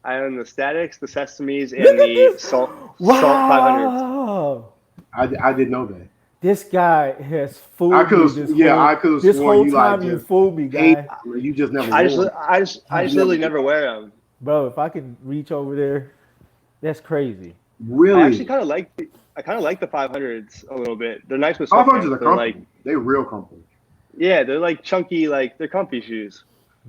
I own the Statics, the Sesames, and Look at the this. Salt 500s. Wow. I didn't know that. This guy has fooled I me. could've- This yeah, whole, I could've This sworn whole you, like, time you just fooled me, Hey, guy. you just never I won. just literally never wear them. Bro, if I can reach over there, that's crazy. Really? I actually kind of like the 500s a little bit. They're nice with 500s sweatpants. are They're like comfortable. They're real comfortable. yeah, they're like chunky, like they're comfy shoes.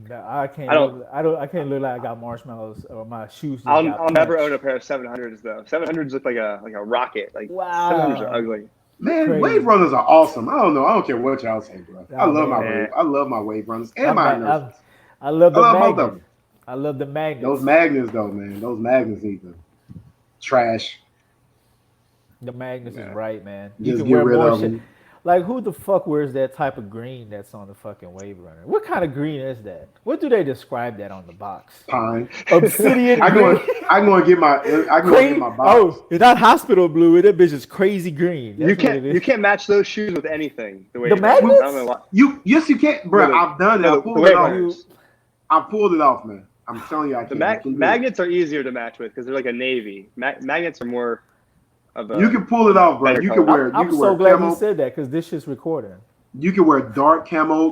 No, I can't. I I can't look like I got marshmallows or my shoes. Just I'll got never punched. own a pair of 700s though. 700s look like a rocket. Like Wow. 700s are ugly. Man, Crazy. wave runners are awesome. I don't know. I don't care what y'all say, bro. I Oh, love my man. wave. I love my wave runners and I'm my not- inertials. I love the I love both of magnets. them. I love the magnets. Those magnets, though, man. Those magnets need to trash. The magnets Yeah. is right, man. You Just can get wear rid more of shit. them. Like who the fuck wears that type of green that's on the fucking Wave Runner? What kind of green is that? What do they describe that on the box? Pine. Obsidian I green. go and get my. I go and get my box. Oh, it's not hospital blue. That bitch is crazy green. That's You what it is. can't match those shoes with anything. The way The you wear them. magnets? I don't know why. Yes, you can, bro. No, the- I've done that. I The pulled Wave it off. Runners. I pulled it off, man. I'm telling you, I The can't. I can do it. magnets are easier to match with because they're like a navy. Magnets are more of a. You can pull it off, bro. better You color. can wear. I'm You can so wear glad camo. you said that because this shit's recording. You can wear dark camo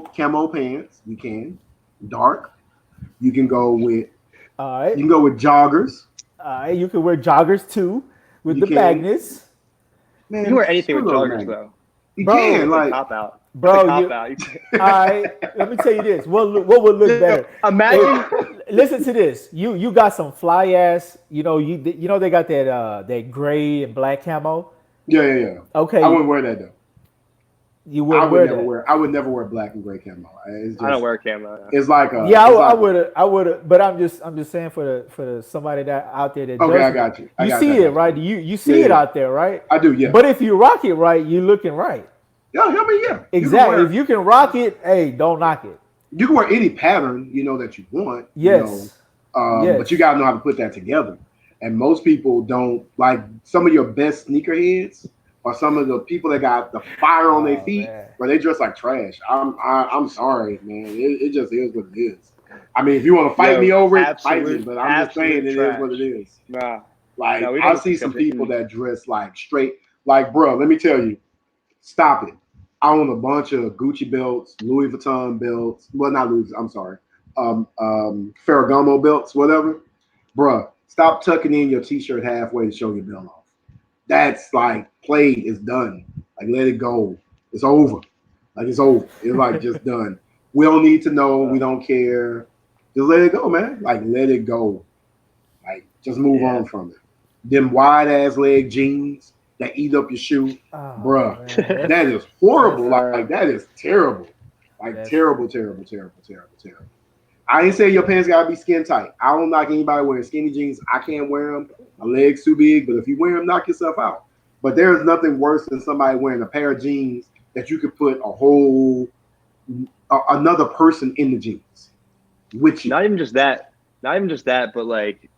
pants. You can dark. You can go with. All right. You can go with joggers. All right. You can wear joggers too with You the can. magnets. Man, You can wear anything with screw those joggers magnets. though. You Bro, can It's like like top out. bro. Cop You out. all right? Let me tell you this. What would look better? Imagine. Listen to this. You got some fly ass. You know they got that gray and black camo. Yeah. I Okay, wouldn't wear that though. you wouldn't wear that. I would never wear black and gray camo. It's I don't just, wear camo. it's like a. Yeah, It's I like would have. I would have. But I'm just saying for the somebody that out there that okay, does I it. got you. You see it, right? You see Yeah, it yeah. out there, right? I do. Yeah. But if you rock it right, you looking right. Yeah. I mean, yeah. Exactly. If you can rock it, hey, don't knock it. You can wear any pattern, that you want. Yes. Yes. But you gotta know how to put that together. And most people don't like some of your best sneakerheads or some of the people that got the fire on their Oh, feet, man. where they dress like trash. I'm sorry, man. It just is what it is. I mean, if you want to fight me over it, fight me. But I'm just saying it is what it is. Nah. Like No, we I don't see some accept it. people that dress like straight, like bro. Let me tell you, stop it. I own a bunch of Gucci belts, Louis Vuitton belts. Well, not Louis. I'm sorry. Ferragamo belts, whatever. Bruh, stop tucking in your t-shirt halfway to show your belt off. That's like played. It's done. Like let it go. It's over. Like it's over. It's like just done. We don't need to know. We don't care. Just let it go, man. Like let it go. Like just move on from it. Them wide ass leg jeans that eat up your shoe, Oh, bruh. man, That is horrible. that's- Like that is terrible. Like That's- terrible. I ain't saying your pants gotta be skin tight. I don't knock anybody wearing skinny jeans. I can't wear them. My legs too big. But if you wear them, knock yourself out. But there's nothing worse than somebody wearing a pair of jeans that you could put another person in the jeans with you. Not even just that, but like,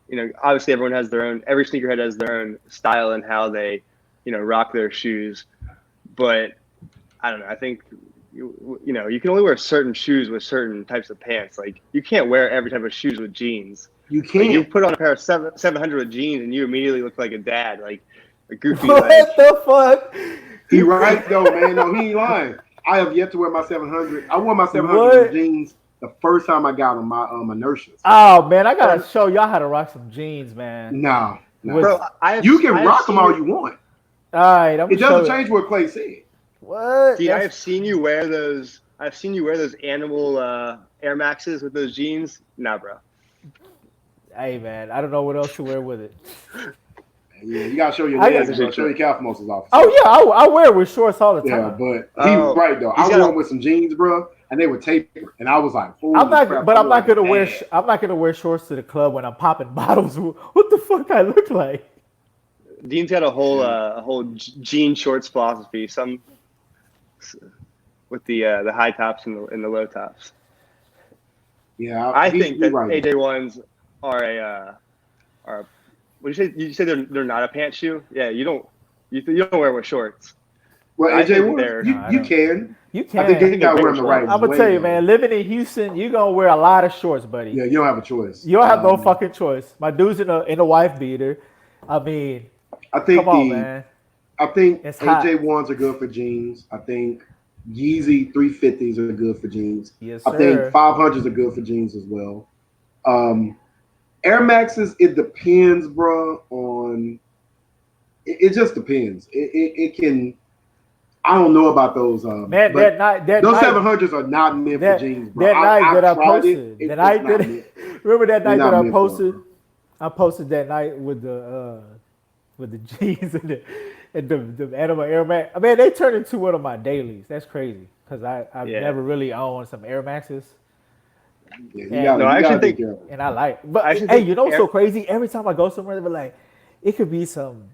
obviously every sneakerhead has their own style and how they, rock their shoes. But I don't know. I think, you can only wear certain shoes with certain types of pants. Like you can't wear every type of shoes with jeans. You Like, can't. you put on a pair of 700 with jeans and you immediately look like a dad, like a goofy. What like, the fuck? He right though, man. No, he ain't lying. I have yet to wear my 700. I wore my 700 What? with jeans the first time I got on my inertias. Oh man, I gotta show y'all how to rock some jeans, man. No. With- bro, You can rock them all you want. All right, I'm It gonna doesn't show change what Clay said. What? Dude, I That's- have seen you wear those. I've seen you wear those animal Air Maxes with those jeans. Nah, bro. Hey man, I don't know what else to wear with it. Yeah, you gotta show your I legs, got- bro. Show your calf muscles off. Oh yeah, I wear it with shorts all the Yeah, time. but Oh, he's right though. I he's wore got them with some jeans, bro, and they were tapered, and I was like, "Holy I'm not, crap, but I I'm look not gonna like wear. dad. I'm not gonna wear shorts to the club when I'm popping bottles. What the fuck I look like? Dean's got a whole jean shorts philosophy. Some with the high tops and the low tops. Yeah, I he- think he that right. AJ ones are a. What do you say? You say they're not a pants shoe? Yeah, you don't wear them with shorts. Well, I AJ, think Woods, they're- you, No, I you don't. can. You I can. think you gotta they're wear them the bigger right I'm way. gonna tell you, though. man. Living in Houston, you gonna wear a lot of shorts, buddy. Yeah, you don't have a choice. You don't have no Um, fucking choice. My dude's in a wife beater. I mean, I think come on, man. I think It's hot. AJ ones are good for jeans. I think Yeezy 350s are good for jeans. Yes, I think sir. 500s are good for jeans as well. Air Maxes, it depends, bro. It just depends. It can. I don't know about those. Man, but that those night, 700s are not meant that, for jeans, bro. that night I've that I tried it. posted, It's that night not that meant- remember that they're night not that I meant for it, posted. bro. I posted that night with the jeans and the animal Air Max. I mean, they turned into one of my dailies. That's crazy because I've Yeah. never really owned some Air Maxes, Yeah, you Yeah. gotta, No, I you actually gotta be think- careful. and I like. But I actually hey, think you know what's so Air- crazy? Every time I go somewhere, they be like, it could be some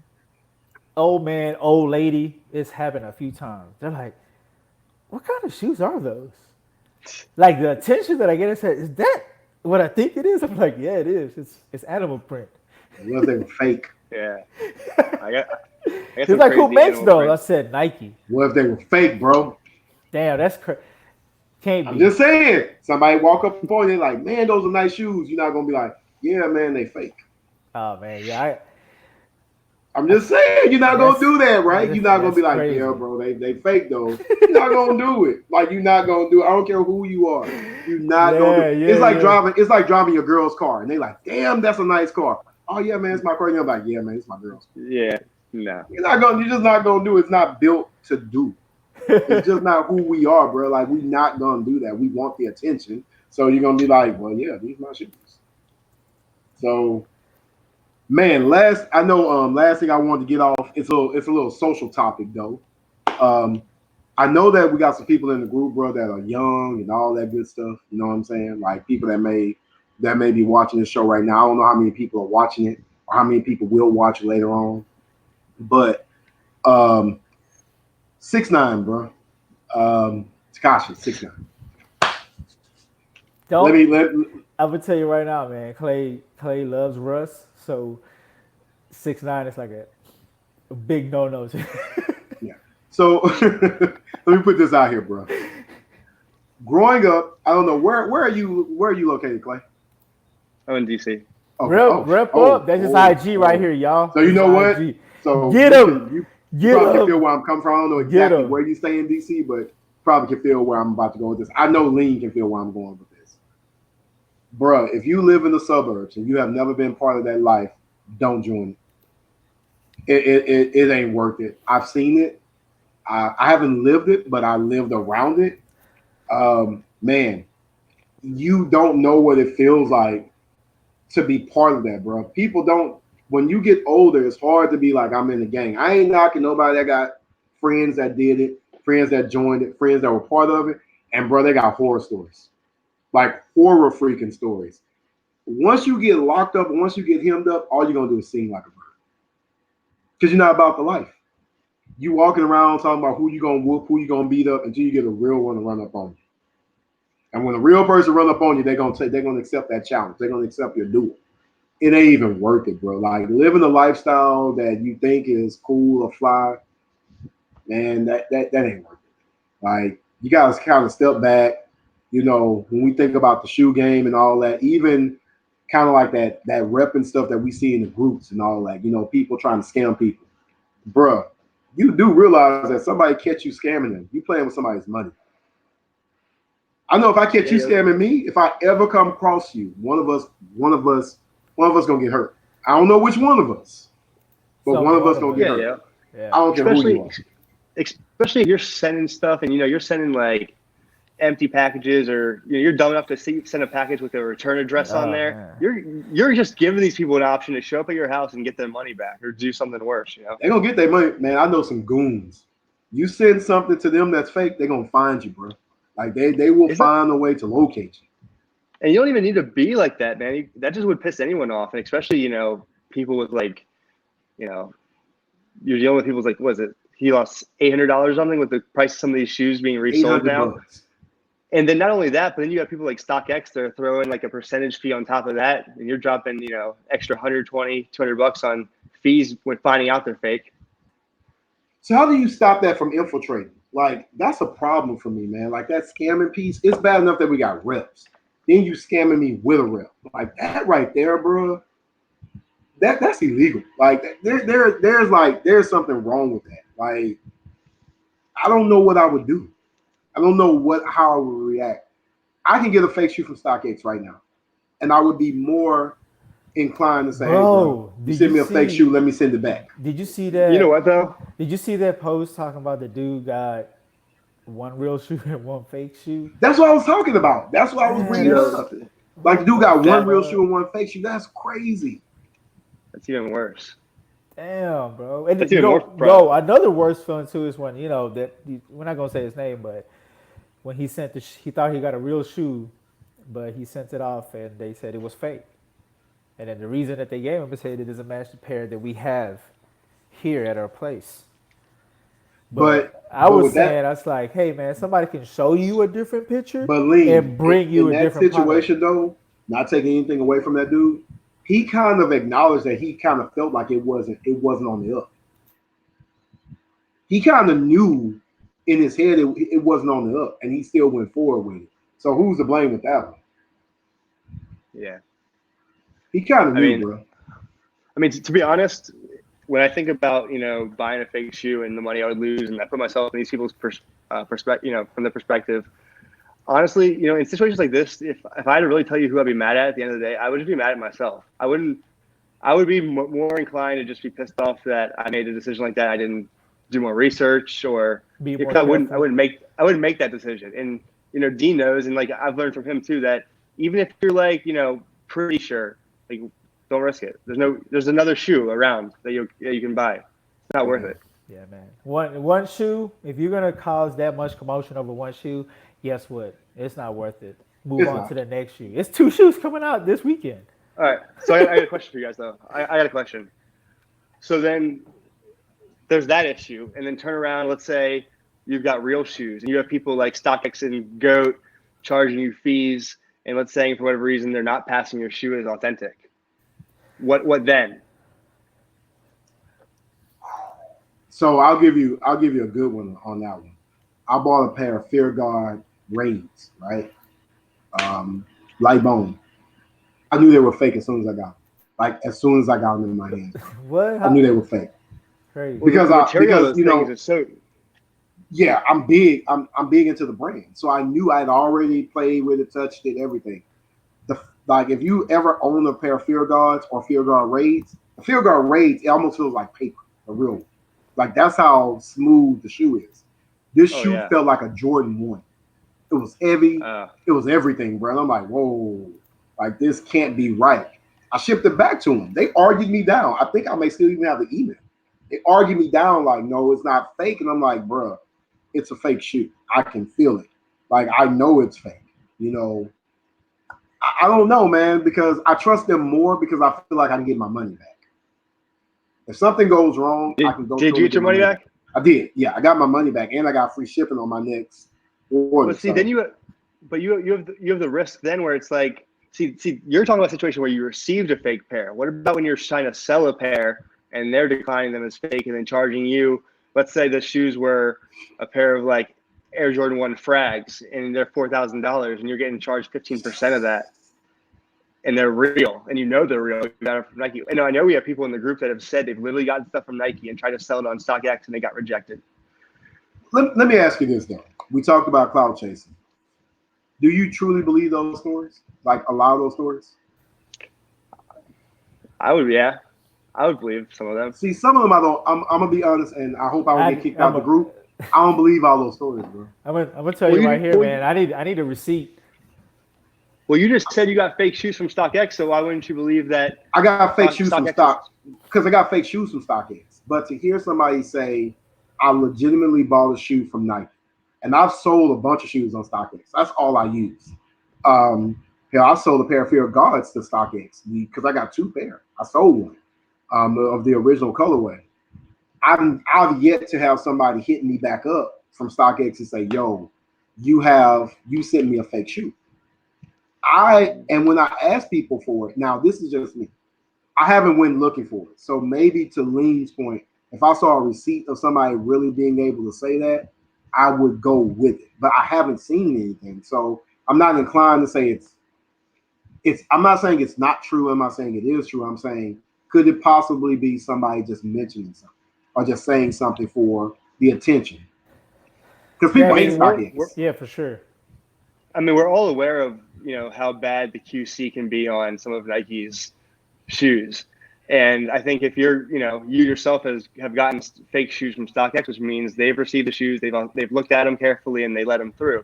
old man, old lady. It's happened a few times. They're like, what kind of shoes are those? Like the attention that I get, is that what I think it is? I'm like, yeah, it is. It's animal print. What if they were fake? Yeah. I got He's some like, who crazy makes animal those? I prints. said Nike. What if they were fake, bro? Damn, that's crazy. Can't I'm be. just saying. Somebody walk up and they're like, man, those are nice shoes. You're not gonna be like, yeah, man, they fake. Oh man, yeah. I'm just saying, you're not gonna That's- do that, right? that's- You're not gonna be that's like, crazy. yeah, bro, they fake though. You're not gonna do it. Like you're not gonna do it. I don't care who you are. You're not gonna do it. Yeah, It's like yeah. driving. It's like driving your girl's car, and they like, damn, that's a nice car. Oh yeah, man, it's my car. And you're like, yeah, man, it's my girl's car. Yeah. No. You're just not gonna do it. It's not built to do. It's just not who we are, bro. Like we not gonna do that. We want the attention. So you're gonna be like, well, yeah, these my shoes. So man, last thing I wanted to get off, it's a little social topic though. Um, I know that we got some people in the group, bro, that are young and all that good stuff. You know what I'm saying? Like people that may be watching this show right now. I don't know how many people are watching it or how many people will watch it later on. But 6ix9ine, bro. Tekashi 6ix9ine. Don't. Let I'm gonna tell you right now, man. Clay loves Russ, so 6ix9ine is like a big no. yeah. So let me put this out here, bro. Growing up, I don't know where are you located, Clay? I'm in DC. Okay. Rep up. That's just IG right here, y'all. So you know what? IG. So Get him. You Get probably can him. feel where I'm coming from. I don't know Get exactly him. where you stay in DC, but probably can feel where I'm about to go with this. I know Lean can feel where I'm going with this. Bruh, if you live in the suburbs and you have never been part of that life, don't join it. It ain't worth it. I've seen it. I haven't lived it, but I lived around it. Man, you don't know what it feels like to be part of that, bro. People don't. When you get older, it's hard to be like, I'm in the gang. I ain't knocking nobody that got friends that did it, friends that joined it, friends that were part of it. And bro, they got horror stories, like horror freaking stories. Once you get locked up, once you get hemmed up, all you're gonna do is sing like a bird, because you're not about the life. You walking around talking about who you gonna whoop, who you gonna beat up until you get a real one to run up on you. And when a real person run up on you, they're gonna accept that challenge. They're gonna accept your duel. It ain't even worth it, bro. Like living a lifestyle that you think is cool or fly, man, that ain't worth it. Like you gotta kind of step back. You know, when we think about the shoe game and all that, even kind of like that rep and stuff that we see in the groups and all that, you know, people trying to scam people. Bruh, you do realize that somebody catch you scamming them, you playing with somebody's money. I know if I catch you scamming me, if I ever come across you, one of us gonna get hurt. I don't know which one of us, but one of us gonna get hurt. Yeah. I don't care who you are. Especially if you're sending stuff and you're sending like empty packages, or you're dumb enough to send a package with a return address on there. Man. You're just giving these people an option to show up at your house and get their money back or do something worse. They're gonna get their money, man. I know some goons. You send something to them that's fake, they're gonna find you, bro. Like they will find a way to locate you. And you don't even need to be like that, man. That just would piss anyone off, and especially people with like, you're dealing with people with like, what is it? He lost $800 or something with the price of some of these shoes being resold now. $800. And then not only that, but then you have people like StockX that are throwing like a percentage fee on top of that, and you're dropping extra $120, $200 on fees when finding out they're fake. So how do you stop that from infiltrating? Like that's a problem for me, man. Like that scamming piece, it's bad enough that we got reps. Then you scamming me with a rep. Like that right there, bro. That's illegal. Like there's something wrong with that. Like I don't know what I would do. I don't know how I would react. I can get a fake shoe from StockX right now, and I would be more inclined to say, bro, you send me a fake shoe, let me send it back. Did you see that? You know what though? Did you see that post talking about the dude got one real shoe and one fake shoe? That's what I was talking about. That's what I was bringing up. Like the dude got one real shoe and one fake shoe. That's crazy. That's even worse. Damn, bro. And that's even more. Another worse feeling too is when that we're not gonna say his name, but when he sent he thought he got a real shoe, but he sent it off and they said it was fake. And then the reason that they gave him is that it doesn't match the pair that we have here at our place. But I was like, hey man, somebody can show you a different picture, but Lee, and bring you a different situation though. Not taking anything away from that dude, he kind of acknowledged that he kind of felt like it wasn't on the up. He kind of knew in his head it wasn't on the up, and he still went forward with it. So who's to blame with that one? Yeah. He kind of knew, bro. I mean, to be honest, when I think about buying a fake shoe and the money I would lose, and I put myself in these people's perspective, from their perspective, honestly, in situations like this, if I had to really tell you who I'd be mad at the end of the day, I would just be mad at myself. I would be more inclined to just be pissed off that I made a decision like that. I didn't do more research, or Be more because I careful. wouldn't make that decision. And Dean knows, and like I've learned from him too, that even if you're like pretty sure, like don't risk it. There's another shoe around that you can buy. It's not worth it. Yeah, man. One shoe. If you're gonna cause that much commotion over one shoe, guess what? It's not worth it. Move It's on not. to the next shoe. It's 2 shoes coming out this weekend. All right. So I got a question for you guys though. I got a question. So then there's that issue, and then turn around. Let's say you've got real shoes, and you have people like StockX and Goat charging you fees, and let's say for whatever reason they're not passing your shoe as authentic. What then? So I'll give you a good one on that one. I bought a pair of Fear Guard Raids, right? Light bone. I knew they were fake as soon as I got them. Like as soon as I got them in my hands, What? I knew they were fake. Crazy. Because the material of those things is so. Yeah, I'm big. I'm big into the brand, so I knew I'd already played with it, touched it, everything. Like if you ever own a pair of Fear Guards or Fear Guard Raids, the Fear Guard Raids, it almost feels like paper, a real one. Like that's how smooth the shoe is. This shoe felt like a Jordan 1. It was heavy. It was everything, bro. And I'm like, whoa, like this can't be right. I shipped it back to them. They argued me down. I think I may still even have the email. They argued me down like, no, it's not fake. And I'm like, bro, it's a fake shoe. I can feel it. Like I know it's fake. I don't know, man, because I trust them more because I feel like I can get my money back. If something goes wrong, I can go. Did you get your money back? I did. Yeah, I got my money back, and I got free shipping on my next order. But see, then you have the risk then where it's like, see, you're talking about a situation where you received a fake pair. What about when you're trying to sell a pair and they're declining them as fake and then charging you? Let's say the shoes were a pair of like Air Jordan 1 frags and they're $4,000 and you're getting charged 15% of that. And they're real, and they're real. You got it from Nike. And I know we have people in the group that have said they've literally gotten stuff from Nike and tried to sell it on StockX, and they got rejected. Let me ask you this, though. We talked about cloud chasing. Do you truly believe those stories? Like, allow those stories? I would believe some of them. See, some of them I don't. I'm gonna be honest, and I hope I won't get kicked out of the group. I don't believe all those stories, bro. I'm gonna tell you right here, man. I need a receipt. Well, you just said you got fake shoes from StockX, so why wouldn't you believe that? I got fake shoes from Stock because I got fake shoes from StockX. But to hear somebody say I legitimately bought a shoe from Nike, and I've sold a bunch of shoes on StockX. That's all I use. I sold a pair of Fear Guards to StockX because I got 2 pair. I sold one of the original colorway. I've yet to have somebody hit me back up from StockX and say, "Yo, you sent me a fake shoe." And when I ask people for it, now this is just me. I haven't went looking for it. So maybe to Lean's point, if I saw a receipt of somebody really being able to say that, I would go with it. But I haven't seen anything. So I'm not inclined to say I'm not saying it's not true. I'm not saying it is true. I'm saying, could it possibly be somebody just mentioning something or just saying something for the attention? Because people hate StockX. Yeah, for sure. I mean, we're all aware of how bad the QC can be on some of Nike's shoes, and I think if you yourself have gotten fake shoes from StockX, which means they've received the shoes, they've looked at them carefully and they let them through.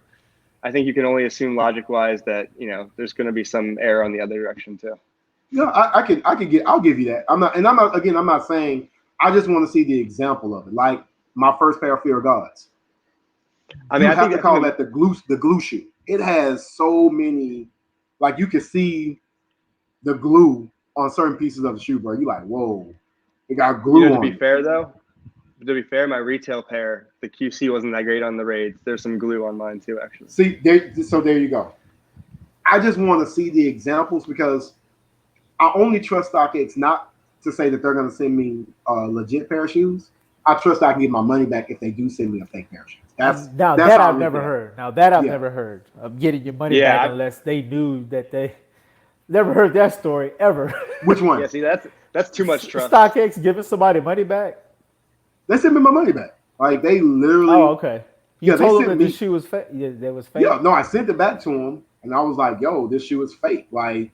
I think you can only assume logic-wise that there's going to be some error on the other direction too. Yeah, I'll give you that. I'm not saying. I just want to see the example of it. Like my first pair of Fear Guards. I mean, I have to call that the glue shoe. It has so many, like you can see the glue on certain pieces of the shoe, bro. You're like, whoa, it got glue on it. To be fair, my retail pair, the QC wasn't that great on the Raids. There's some glue on mine too, actually. See, there you go. I just want to see the examples because I only trust StockX not to say that they're going to send me a legit pair of shoes. I trust I can get my money back if they do send me a fake pair of shoes. That's I've never heard. Now that I've never heard of getting your money back unless they knew that they never heard that story ever. Which one? Yeah, see that's too much trust. StockX giving somebody money back? They sent me my money back. Like they literally. Oh, okay. You told them that the shoe was fake. Yeah, that was fake. Yeah, no, I sent it back to them, and I was like, "Yo, this shoe is fake." Like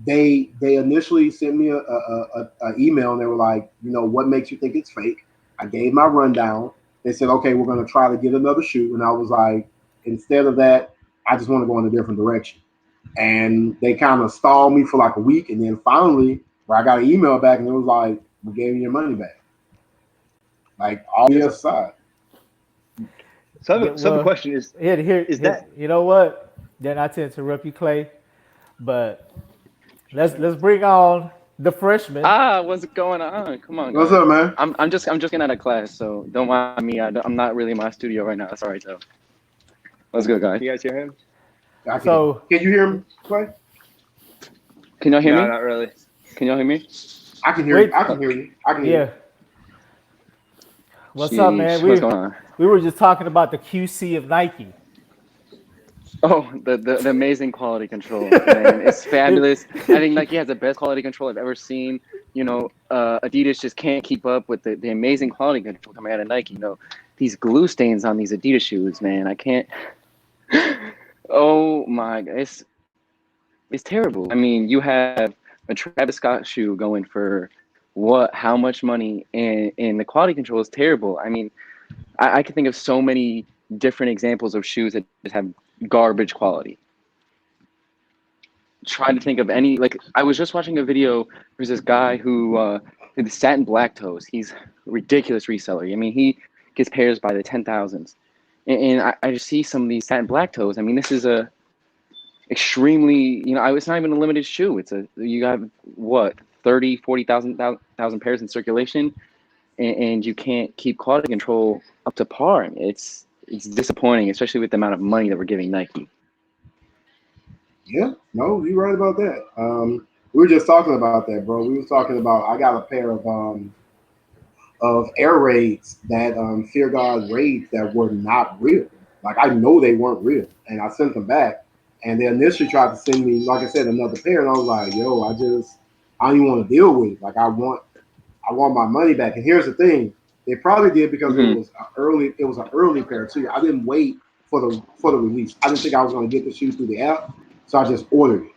they initially sent me a email, and they were like, "What makes you think it's fake?" I gave my rundown. They said, okay, we're going to try to get another shoe. And I was like, instead of that, I just want to go in a different direction. And they kind of stalled me for like a week. And then finally, where I got an email back and it was like, we gave you your money back. Like all the other side. So I Yeah, have, so I have a well, question: is that you know what? Then not to interrupt you, Clay, but let's bring on the freshman. What's going on? Come on, What's guys. up, man? I'm just getting out of class, so don't mind me. I'm not really in my studio right now. That's all right though. What's good, guys? can you guys hear him? So Can you hear me, Clay? Can y'all hear No, me? not really. Can y'all hear me? I can hear Wait. you. I can hear you. I can hear Yeah. What's up, man? Sheesh, what's going on? We were just talking about the QC of Nike. Oh, the amazing quality control, man. It's fabulous. I think Nike has the best quality control I've ever seen. You know, Adidas just can't keep up with the amazing quality control coming out of Nike. You know, these glue stains on these Adidas shoes, man. I can't. Oh my, it's terrible. I mean, you have a Travis Scott shoe going for what? How much money? And the quality control is terrible. I mean, I can think of so many different examples of shoes that just have garbage quality. Trying to think of any, like, I was just watching a video. There's this guy who did the satin black toes. He's a ridiculous reseller. I mean, he gets pairs by the 10,000s. And I just see some of these satin black toes. I mean, this is a extremely, you know, it's not even a limited shoe. You have what, 30, 40,000 pairs in circulation, and you can't keep quality control up to par. It's disappointing, especially with the amount of money that we're giving Nike. Yeah, no, you're right about that. We were just talking about that, bro. We were talking about I got a pair of air raids that Fear God raids that were not real. Like I know they weren't real, and I sent them back. And they initially tried to send me, like I said, another pair, and I was like, yo, I don't even want to deal with it. Like I want my money back. And here's the thing, they probably did because it was an early pair too. I didn't wait for the release. I didn't think I was going to get the shoe through the app, so I just ordered it.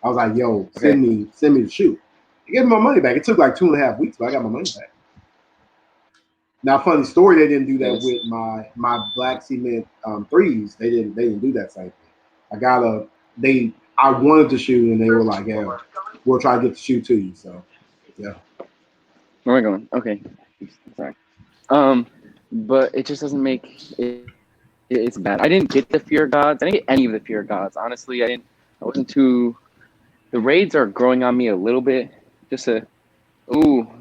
I was like, yo, send me the shoe. They gave me my money back. It took like 2.5 weeks, but I got my money back. Now, funny story, they didn't do that with my black cement threes. They didn't do that same thing. I wanted the shoe, and they were like, yeah, we'll try to get the shoe to you. So, yeah. Where am I going? Okay, sorry. But it just doesn't make it. It's bad. I didn't get the Fear Gods. I didn't get any of the Fear Gods. Honestly, I wasn't too. The raids are growing on me a little bit.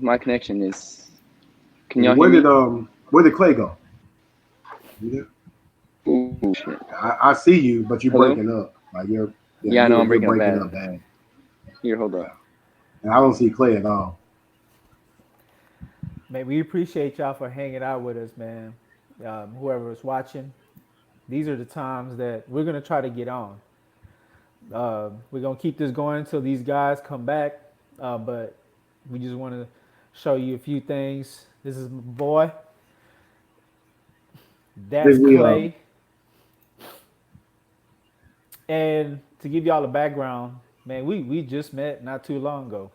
My connection is. Can y'all hear me? Where did Clay go? Ooh, shit. I see you, but you're Hello? breaking up. Like I know I'm breaking up up bad. bad. Here, hold up. And I don't see Clay at all. Man, we appreciate y'all for hanging out with us, man. Whoever is watching, these are the times that we're gonna try to get on. We're gonna keep this going until these guys come back, but we just want to show you a few things. This is my boy. That's Clay. And to give y'all a background, man, we just met not too long ago.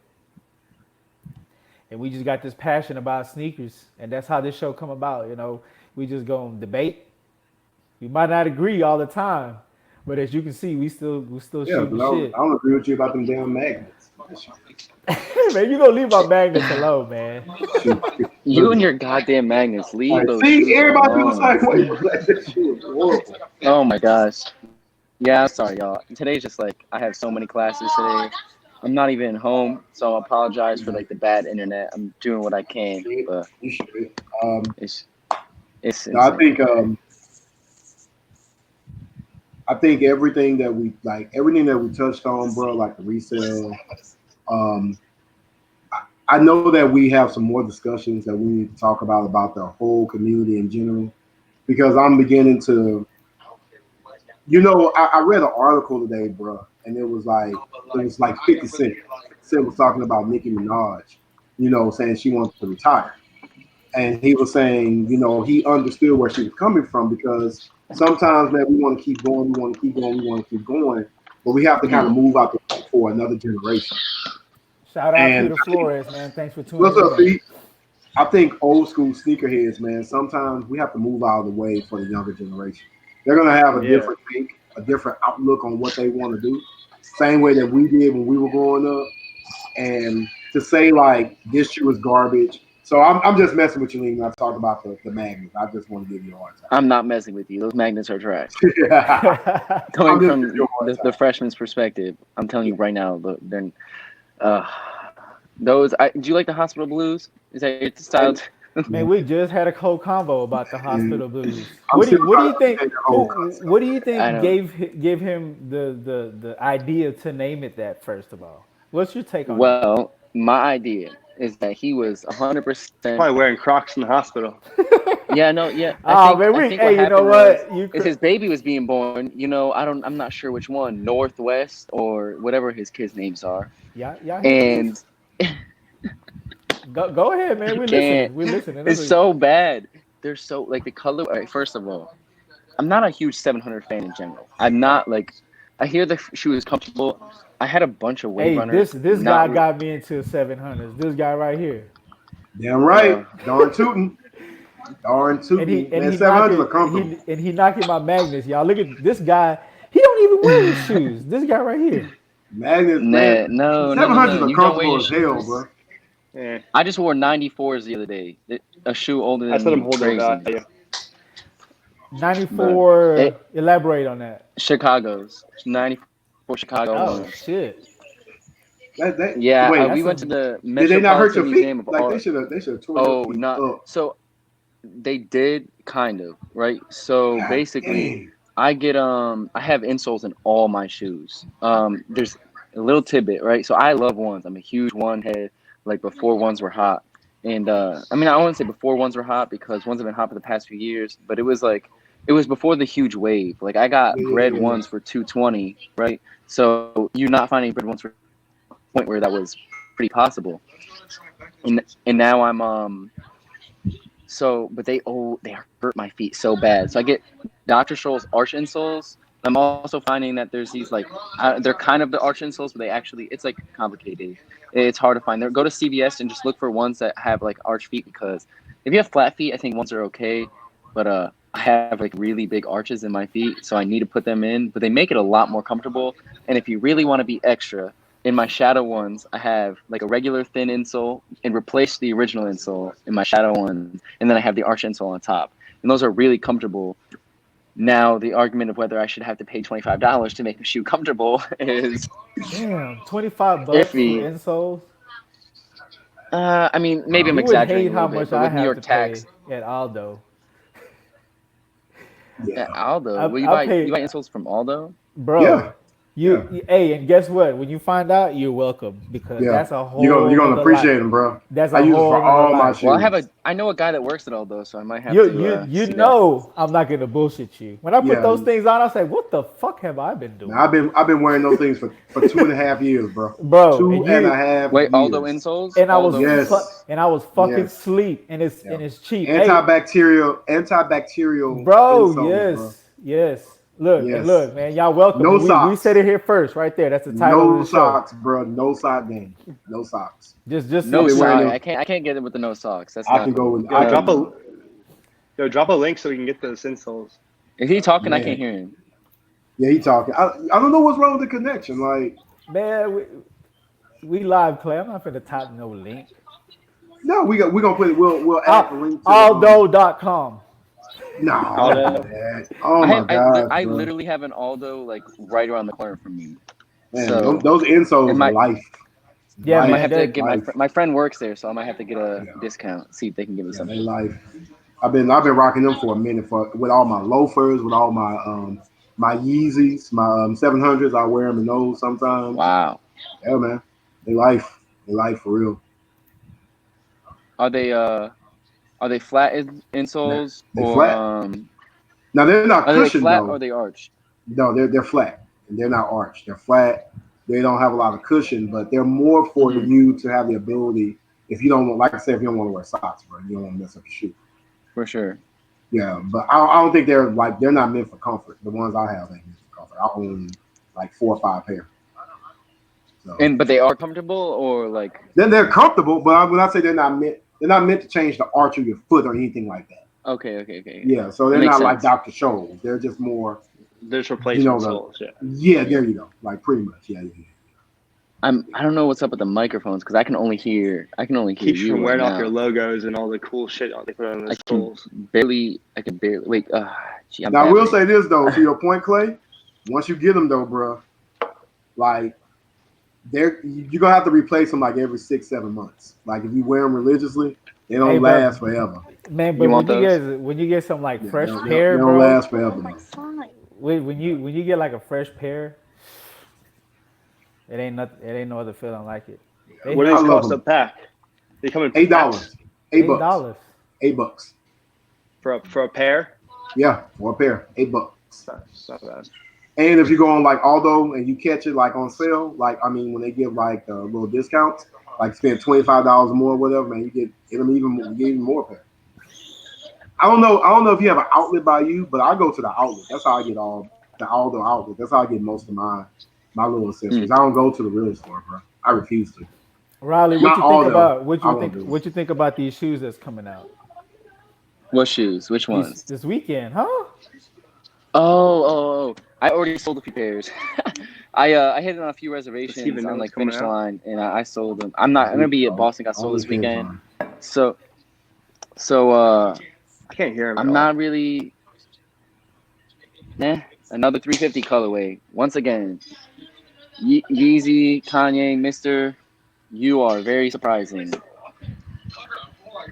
And we just got this passion about sneakers. And that's how this show come about, you know. We just go and debate. We might not agree all the time, but as you can see, we still shooting shit. I don't agree with you about them damn magnets. Man, you gonna leave my magnets alone, man. You and your goddamn magnets. Leave those. See, everybody alone. feels like, wait, that shit was horrible. Oh my gosh. Yeah, I'm sorry, y'all. Today's just like I have so many classes today. I'm not even home, so I apologize for like the bad internet. I'm doing what I can, but You should. it's No, I think everything that we touched on, bro, like the resale. I know that we have some more discussions that we need to talk about the whole community in general, because I'm beginning to, I read an article today, bro, and it was like 50 Cent. Cent was talking about Nicki Minaj, saying she wants to retire. And he was saying, he understood where she was coming from, because sometimes, man, we want to keep going, but we have to kind of move out the way for another generation. Shout out Peter Flores, man. Thanks for tuning in. What's up, Pete? I think old school sneakerheads, man, sometimes we have to move out of the way for the younger generation. They're gonna have a Yeah. different take, a different outlook on what they want to do. Same way that we did when we were growing up. And to say like this shoe is garbage. So I'm just messing with you, Lee, when I talk about the magnets. I just want to give you a hard I'm not messing with you. Those magnets are trash. time. Coming I'm just from giving you a hard the time. freshman's perspective, I'm telling you right now, they're uh, those. Do you like the hospital blues? Is that your style? Man, we just had a whole convo about the hospital blues. I'm What do still you, what do trying you to think? understand the whole concept. What do you I think don't. gave him the idea to name it that? First of all, what's your take on that? Well, my idea is that he was 100%. Probably wearing Crocs in the hospital. Yeah, no, yeah. Oh man, I we think what hey, you know happened was what? You is could his baby was being born. I'm not sure which one, Northwest or whatever his kids' names are. y'all hippies. And Go ahead, man. I We're can't. listening. We're listening. It's so bad. They're so like the color. All right, first of all, I'm not a huge 700 fan in general. I'm not like. I hear the shoe is comfortable. I had a bunch of Wave Hey, Runners. this guy Not. got me into 700s. This guy right here, Damn right. Uh, Darn tootin'. Darn tootin'. Man, 700s are comfortable. he knocking my magnets. Y'all look at this guy. He don't even wear his shoes. This guy right here. Magnets, nah, man. no, no, no, 700s no. are You don't wear your comfortable as hell, shoes. bro. Yeah. I just wore 94s the other day. A shoe older That's than what I'm me. holding Crazy. value. 94. It, Elaborate on that. Chicago's 94 Chicago Oh ones. shit. Yeah, Wait, That's we went to some. the did they not hurt Metropolitan your Museum feet? of Like Art. they should have tore Oh, your feet not up. so they did kind of, right? So God basically, dang. I have insoles in all my shoes. There's a little tidbit, right? So I love ones. I'm a huge one head, like before ones were hot. And I mean, I wouldn't say before ones were hot because ones have been hot for the past few years, but it was before the huge wave. Like I got bread Yeah. ones for 220, right? So you're not finding bread ones for a point where that was pretty possible. And now I'm so, but they hurt my feet so bad. So I get Dr. Scholl's arch insoles. I'm also finding that there's these like they're kind of the arch insoles, but they actually it's like complicated. It's hard to find. There, go to CVS and just look for ones that have like arch feet because if you have flat feet, I think ones are okay. But I have like really big arches in my feet, so I need to put them in. But they make it a lot more comfortable. And if you really want to be extra, in my shadow ones, I have like a regular thin insole and replace the original insole in my shadow ones, and then I have the arch insole on top, and those are really comfortable. Now the argument of whether I should have to pay $25 to make the shoe comfortable is Damn, $25 for iffy. insoles. I mean, maybe I'm You would exaggerating hate a how little bit, much but I with New have York to pay tax, at Aldo. Yeah. Aldo, well, I you pay, buy insoles from Aldo? Yeah. bro. Yeah. Hey, and guess what? When you find out, you're welcome because Yeah. that's a You're whole gonna nother life. appreciate them, bro. That's I a use it for whole nother all my life. Well, shoes. I know a guy that works at Aldo, so I might have You to you see that. know I'm not gonna bullshit you. When I put Yeah. those things on, I say, what the fuck have I been doing, Now, I've been wearing those things for 2.5 years, bro. bro? Two and a half Wait, Aldo years. insoles? And I was Aldo Yes. insoles? and I was fucking Yes. sleep, and it's Yeah. cheap. Hey, Antibacterial bro, insoles, bro. yes. Look and Yes. look, man. Y'all welcome. No We socks. said it here first, right there. That's the title of No the show. socks, bro. No sock game. No socks. Just No I've been wearing sock. them. I can't get it with the no socks. That's I not can go cool. with. Yo, I drop can. drop a link so we can get those insoles. Is he talking? I Man. can't hear him. Yeah, he talking. I don't know what's wrong with the connection. Like, man, we live, Clay. I'm not finna type no link. no, we're gonna put it. We'll add the link to Aldo.com. No, Aldo. don't do that. Oh my god, I bro. literally have an Aldo like right around the corner from me. Man, So those insoles it are might- life. Yeah, I Life. might man. have to That, get life. my friend works there, so I might have to get a Yeah. discount. See if they can give me Yeah, something. they life. I've been rocking them for a minute with all my loafers, with all my Yeezys, my 700s. I wear them in those sometimes. Wow. Yeah, man, they life for real. Are they flat insoles They or flat. Now they're not are they like cushioned flat though. or are they arched? No, they're flat and they're not arched. They're flat. They don't have a lot of cushion, but they're more for Mhm. you to have the ability. If you don't, like I said, if you don't want to wear socks, bro, you don't want to mess up your shoe. For sure. Yeah, but I don't think they're not meant for comfort. The ones I have ain't meant for comfort. I own like 4 or 5 pair. So But they are comfortable or like then they're comfortable, but when I say they're not meant They're not meant to change the arch of your foot or anything like that. Okay. Yeah, so That they're makes not like sense. Dr. Scholl's. They're just more, There's you replacement know, soles. Yeah. yeah, there you go. Like pretty much, yeah. I don't know what's up with the microphones because I can only hear Keeps you you from right wearing now. off your logos and all the cool shit they put on the I can soles. barely wait. Gee, I'm Now I bad will for say this though, to your point, Clay. Once you get them though, bro, like you're gonna have to replace them like every 6-7 months. Like if you wear them religiously, they don't Hey, but last forever. man, You but want those? when you get some like Yeah, fresh they pair, don't bro. last forever. Though. When you get like a fresh pair, it ain't no other feeling like it. They What do I these hit love cost a them. pack? They come in $8, packs $8, $8. $8. for a pair. Yeah, for a pair, $8. It's not bad. And if you go on like Aldo and you catch it like on sale, like I mean when they give like little discounts, like spend $25 more, or whatever, man, you get them even more pair. I don't know if you have an outlet by you, but I go to the outlet. That's how I get all the Aldo outlet. That's how I get most of my little accessories. I don't go to the real store, bro. I refuse to. Riley, what Not you think Aldo. about I won't do it. what you think about these shoes that's coming out What shoes? Which ones? this weekend, huh? Oh. I already sold a few pairs. I hit on a few reservations even know on what's like coming Finish out? Line, and I sold them. I'm gonna be at Boston Got Sold this weekend, so I can't hear him at I'm all. not really. Another 350 colorway. Once again, Yeezy, Kanye, Mister, you are very surprising.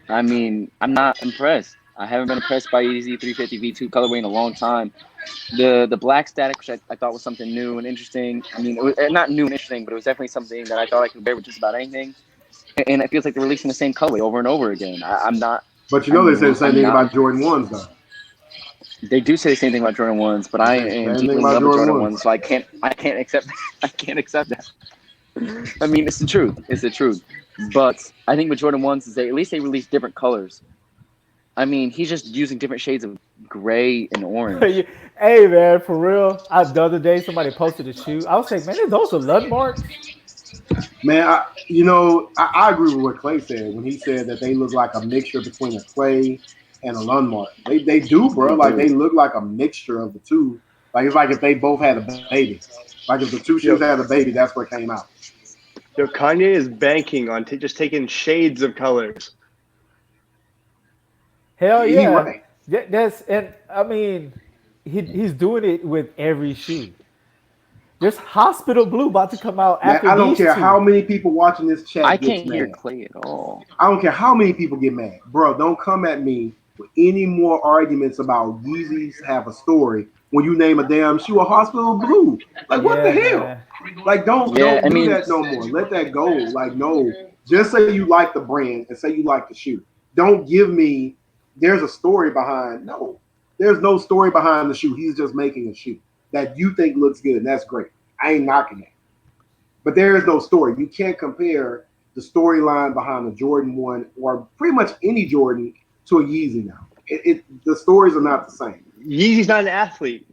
I mean, I'm not impressed. I haven't been impressed by Yeezy 350 V2 colorway in a long time. The black static, which I thought was something new and interesting. I mean, it was not new and interesting, but it was definitely something that I thought I could wear with just about anything. And it feels like they're releasing the same colorway over and over again. I'm not. But you know they say the same I'm thing not. about Jordan 1s though. They do say the same thing about Jordan 1s, but I They say the am same deeply thing in about love with Jordan Jordan 1s. 1s, so I can't accept I can't accept that. I mean, it's the truth. It's the truth. But I think with Jordan 1s is at least they release different colors. I mean, he's just using different shades of gray and orange. Hey man, for real. The other day somebody posted a shoe. I was like, man, are those the Ludmarks? Man, I agree with what Clay said when he said that they look like a mixture between a Clay and a Lundmark. They do, bro. They Like do. they look like a mixture of the two. Like it's like if they both had a baby. Like if the two shoes had a baby, that's what came out. Yo, Kanye is banking on just taking shades of colors. Hell He yeah. right. That's and I mean, he's doing it with every shoe. There's Hospital Blue about to come out Man, after I don't these care two. how many people watching this chat I gets can't hear mad. Clay at all. I don't care how many people get mad. Bro, don't come at me with any more arguments about Yeezys have a story when you name a damn shoe a Hospital Blue. Like what the hell? Man. Like don't Yeah, I do mean- that no more. Let that go. Like no. Just say you like the brand and say you like the shoe. Don't give me there's a story behind. No. There's no story behind the shoe. He's just making a shoe that you think looks good, and that's great. I ain't knocking it. But there is no story. You can't compare the storyline behind the Jordan 1 or pretty much any Jordan to a Yeezy now. The stories are not the same. Yeezy's not an athlete.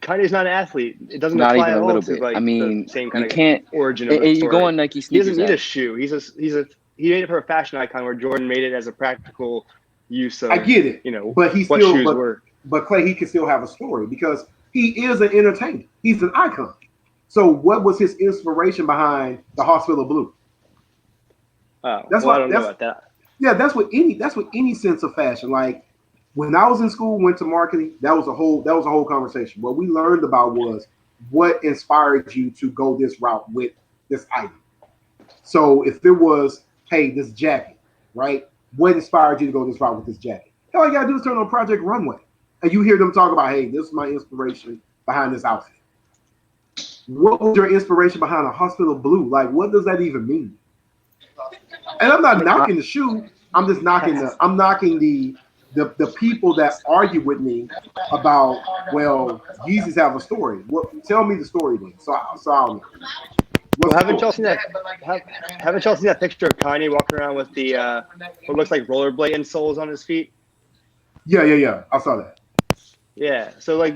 Kanye's not an athlete. It doesn't Not apply even at a all little to bit. like I mean, the same you kind of can't. origin of the You story. go on Nike He doesn't sneakers need a app. shoe. He made it for a fashion icon where Jordan made it as a practical use of. I get it, You know, but he what still, shoes were. but Clay, he can still have a story because he is an entertainer. He's an icon. So what was his inspiration behind the Hospital Blue? Oh, That's well, what- I don't know that's- about that. Yeah, that's what any sense of fashion. Like when I was in school, went to marketing, that was a whole conversation. What we learned about was what inspired you to go this route with this item. So if it was, hey, this jacket, right? What inspired you to go this route with this jacket? All you gotta do is turn on Project Runway, and you hear them talk about, hey, this is my inspiration behind this outfit. What was your inspiration behind a Hospital Blue? Like, what does that even mean? And I'm not knocking the shoe. I'm just knocking the people that argue with me about, well, Yeezys have a story. What? Tell me the story then. So I'll know. Well, What's haven't cool? y'all seen that? Haven't y'all seen that picture of Kanye walking around with the what looks like rollerblade insoles on his feet? Yeah. I saw that. Yeah. So like,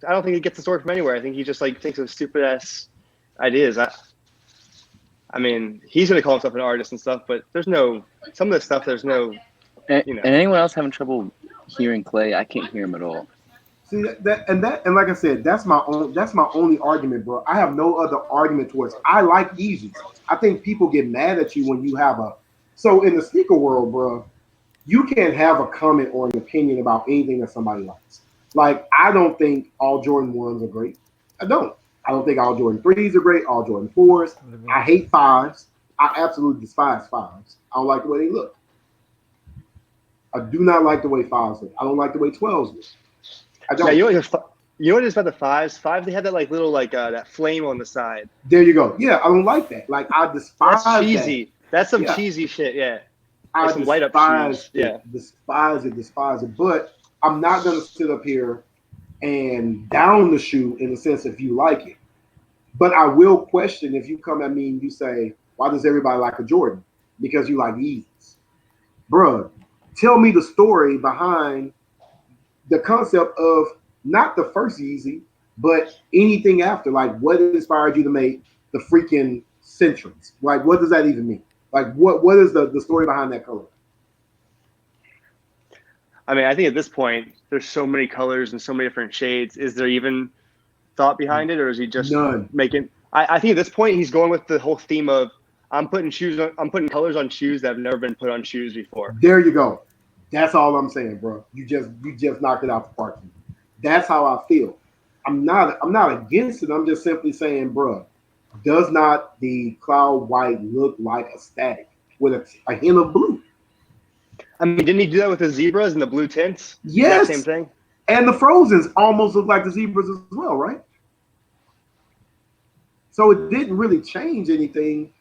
I don't think he gets the story from anywhere. I think he just like thinks of stupid ass ideas. I mean, he's going to call himself an artist and stuff, but there's no some of the stuff. There's no, And, you know. and anyone else having trouble hearing Clay? I can't hear him at all. See and like I said, that's my only argument, bro. I have no other argument towards. I like Yeezys. I think people get mad at you when you have a. So in the sneaker world, bro, you can't have a comment or an opinion about anything that somebody likes. Like, I don't think all Jordan 1s are great. I don't. I don't think all Jordan 3s are great, all Jordan 4s. I hate 5s. I absolutely despise 5s. I don't like the way they look. I do not like the way 5s look. I don't like the way 12s look. I don't. Yeah, you know what it is about the 5s? 5s, they have that like little like that flame on the side. There you go. Yeah, I don't like that. Like, I despise That's cheesy. that. That's some Yeah. cheesy shit. Yeah. I some light up despise shoes. it. Yeah. Despise it. But I'm not going to sit up here and down the shoe in the sense if you like it. But I will question if you come at me and you say, why does everybody like a Jordan? Because you like Yeezys. Bruh, tell me the story behind the concept of not the first Yeezy, but anything after. Like, what inspired you to make the freaking Centrums? Like, what does that even mean? Like, what is the story behind that color? I mean, I think at this point, there's so many colors and so many different shades. Is there even thought behind it, or is he just None. making? I think at this point, he's going with the whole theme of I'm putting colors on shoes that have never been put on shoes before. There you go. That's all I'm saying, bro. You just knocked it out the park. That's how I feel. I'm not against it. I'm just simply saying, bro, does not the cloud white look like a static with a hint of blue? I mean, didn't he do that with the zebras and the blue tints? Yes. That same thing. And the Frozens almost look like the zebras as well, right? So it didn't really change anything.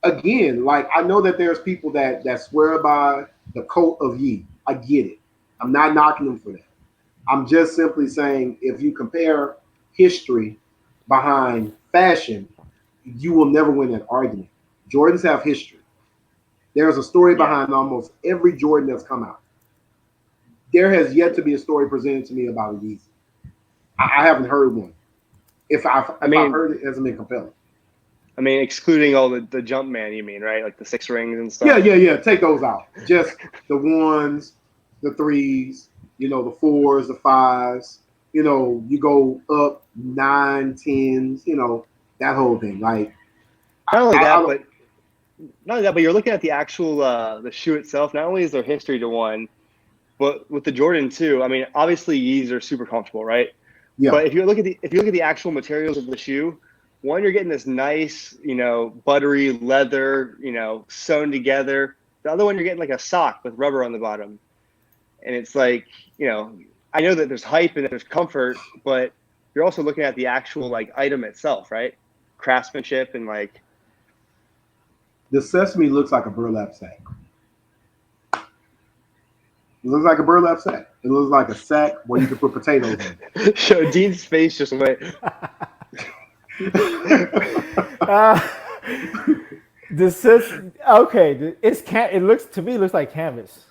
Again, like, I know that there's people that swear by the coat of Yee. I get it. I'm not knocking them for that. I'm just simply saying, if you compare history behind fashion, you will never win that argument. Jordans have history. There's a story behind almost every Jordan that's come out. There has yet to be a story presented to me about a Yeezy. I haven't heard one. If I've heard it, it hasn't been compelling. I mean, excluding all the Jumpman, you mean, right? Like the 6 rings and stuff. Yeah. Take those out. Just the 1s, the 3s, the 4s, the 5s. You go up 9, 10s. That whole thing. Like, not only that, but you're looking at the actual the shoe itself. Not only is there history to one, but with the Jordan 2, I mean, obviously Yeezys are super comfortable, right? Yeah. But if you look at the actual materials of the shoe, one, you're getting this nice, buttery leather, sewn together. The other one, you're getting like a sock with rubber on the bottom. And it's like, I know that there's hype and that there's comfort, but you're also looking at the actual like item itself, right? Craftsmanship and like. The sesame looks like a burlap sack. It looks like a burlap sack. It looks like a sack where you can put potatoes in. Show Dean's face just went. It looks like canvas,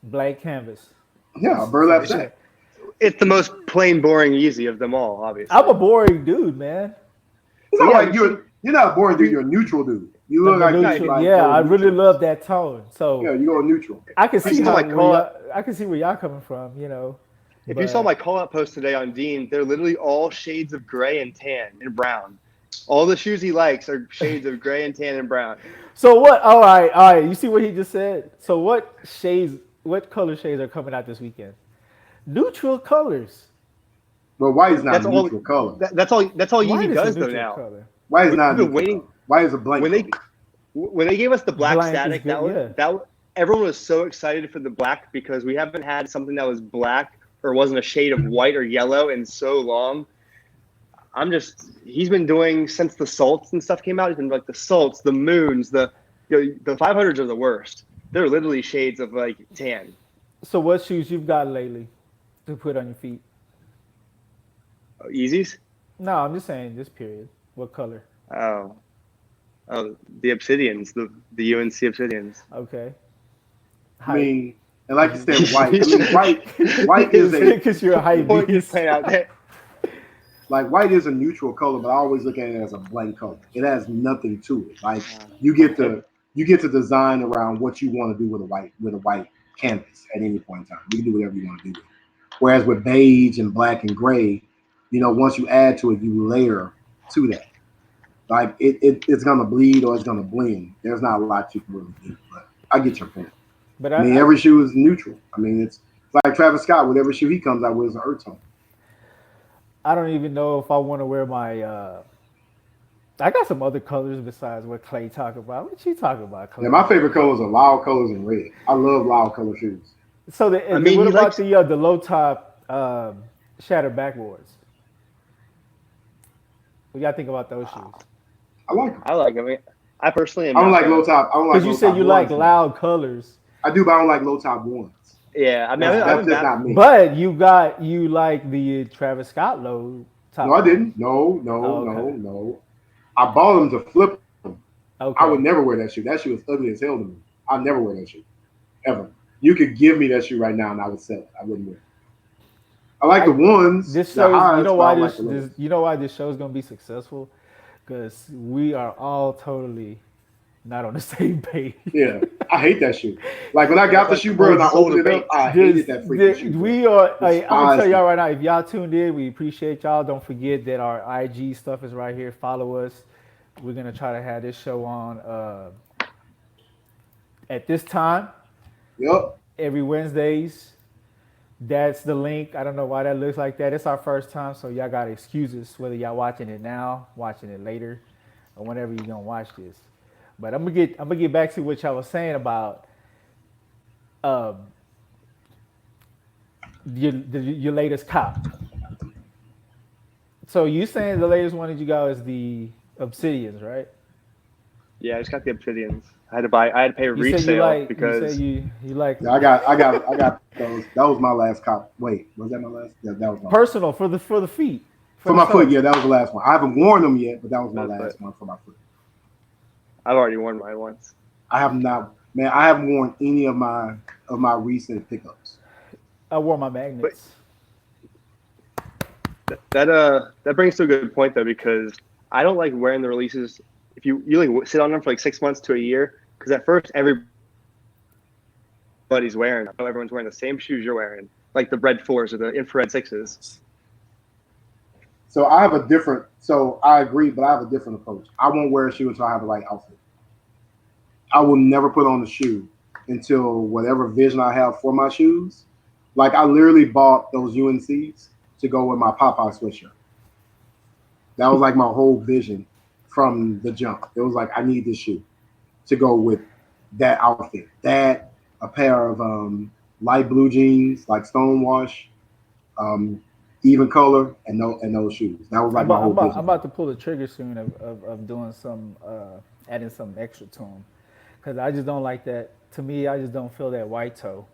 blank canvas. Yeah, a burlap sack. It's the most plain, boring, easy of them all, obviously. I'm a boring dude, man. It's not like you're not a boring dude. You're a neutral dude. You look like neutral. Yeah, I really love that tone. So yeah, you go neutral. I can see I can see where y'all coming from. If you saw my call-out post today on Dean, they're literally all shades of gray and tan and brown. All the shoes he likes are shades of gray and tan and brown. So what? All right. You see what he just said? So what color shades are coming out this weekend? Neutral colors. But white is not a neutral color. That's all Yeezy does though now. Color. White is not a neutral color. White is a blank when they gave us the black static, good, everyone was so excited for the black because we haven't had something that was black or wasn't a shade of white or yellow in so long. He's been doing since the salts and stuff came out. He's been like the salts, the moons, the 500s are the worst. They're literally shades of like tan. So what shoes you've got lately to put on your feet? Yeezys? No, I'm just saying this period. What color? Oh, the Obsidians, the UNC Obsidians. Okay. I mean, and like you said, white. I mean, white is a because you're a hype beast. Out there. like white is a neutral color, but I always look at it as a blank color. It has nothing to it. Like you get to design around what you want to do with a white canvas at any point in time. You can do whatever you want to do with it. Whereas with beige and black and gray, once you add to it, you layer to that. Like it's gonna bleed or it's gonna blend. There's not a lot you can really do, but I get your point. But I mean, every shoe is neutral. I mean, it's like Travis Scott. Whatever shoe he comes out with is an earth tone. I don't even know if I want to wear my. I got some other colors besides what Clay talk about. What you talking about, Clay? Yeah, my favorite colors are loud colors and red. I love loud color shoes. So what about likes- the low top shattered backboards? What y'all think about those shoes? I like them. I like them. I personally am. I don't not like low top. I don't like. Because you said you like loud colors. I do, but I don't like low top ones. Yeah, I mean, That's just not me. But you like the Travis Scott low top. No, I didn't. No. I bought them to flip them. Okay. I would never wear that shoe. That shoe is ugly as hell to me. I'd never wear that shoe, ever. You could give me that shoe right now, and I would sell it. I wouldn't wear it. I like the ones. This the shows. highs, You know but why I don't this? like the lows. You know why this show is gonna be successful? Because we are all totally not on the same page. Yeah, I hate that shoe. Like when I got the shoe, bro, and I opened it up, I hated that freaking shoe. Bro. We are. I'm gonna tell Despised y'all it. right now. If y'all tuned in, we appreciate y'all. Don't forget that our IG stuff is right here. Follow us. We're gonna try to have this show on at this time Yep. every Wednesdays. That's the link. I don't know why that looks like that. It's our first time, so y'all got excuses whether y'all watching it now, watching it later, or whenever you're gonna watch this. But I'm gonna get back to what y'all was saying about your latest cop. So you saying the latest one that you got is the Obsidians, right? Yeah, I just got the Obsidians. I had to pay a You said resale because you said you like Yeah, I got those. That was my last cop. Wait, was that my last? Yeah, that was my personal for the feet. for my the foot. soles. Yeah, that was the last one. I haven't worn them yet, but that was my That's last it. one for my foot. I've already worn mine once. I have not, man. I haven't worn any of my recent pickups. I wore my magnets. That brings to a good point though, because I don't like wearing the releases. If you like sit on them for like 6 months to a year, because at first everybody's wearing. I know everyone's wearing the same shoes you're wearing, like the Red 4s or the Infrared 6s. So I have a different. So I agree, but I have a different approach. I won't wear a shoe until I have the right outfit. I will never put on a shoe until whatever vision I have for my shoes. Like I literally bought those UNCs to go with my Popeye sweatshirt. That was like my whole vision from the jump. It was like I need this shoe to go with that outfit. That a pair of light blue jeans, like Stonewash, even color, and those shoes. That was like my whole vision. I'm about to pull the trigger soon of doing some adding some extra to them, because I just don't like that. To me, I just don't feel that white toe.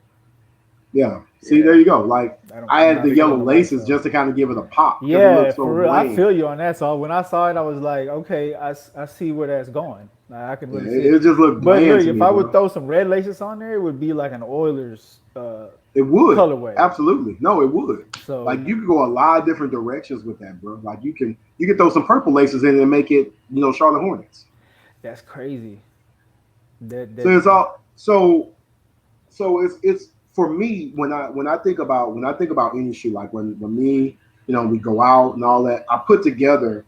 Yeah. See, there you go. Like I I'm added not the big yellow on the white laces toe. just to kind of give it a pop. 'cause it Yeah, looked so for real. I bland. feel you on that. So when I saw it, I was like, okay, I see where that's going. Like, I can Yeah, really see it just looked But bland look, to if me, I bro. would throw some red laces on there, it would be like an Oilers It would. colorway. Absolutely. No, it would. So Like you could go a lot of different directions with that, bro. Like you can throw some purple laces in it and make it, Charlotte Hornets. that's crazy. That So it's all so it's for me when I think about any shoe, like when me, we go out and all that, I put together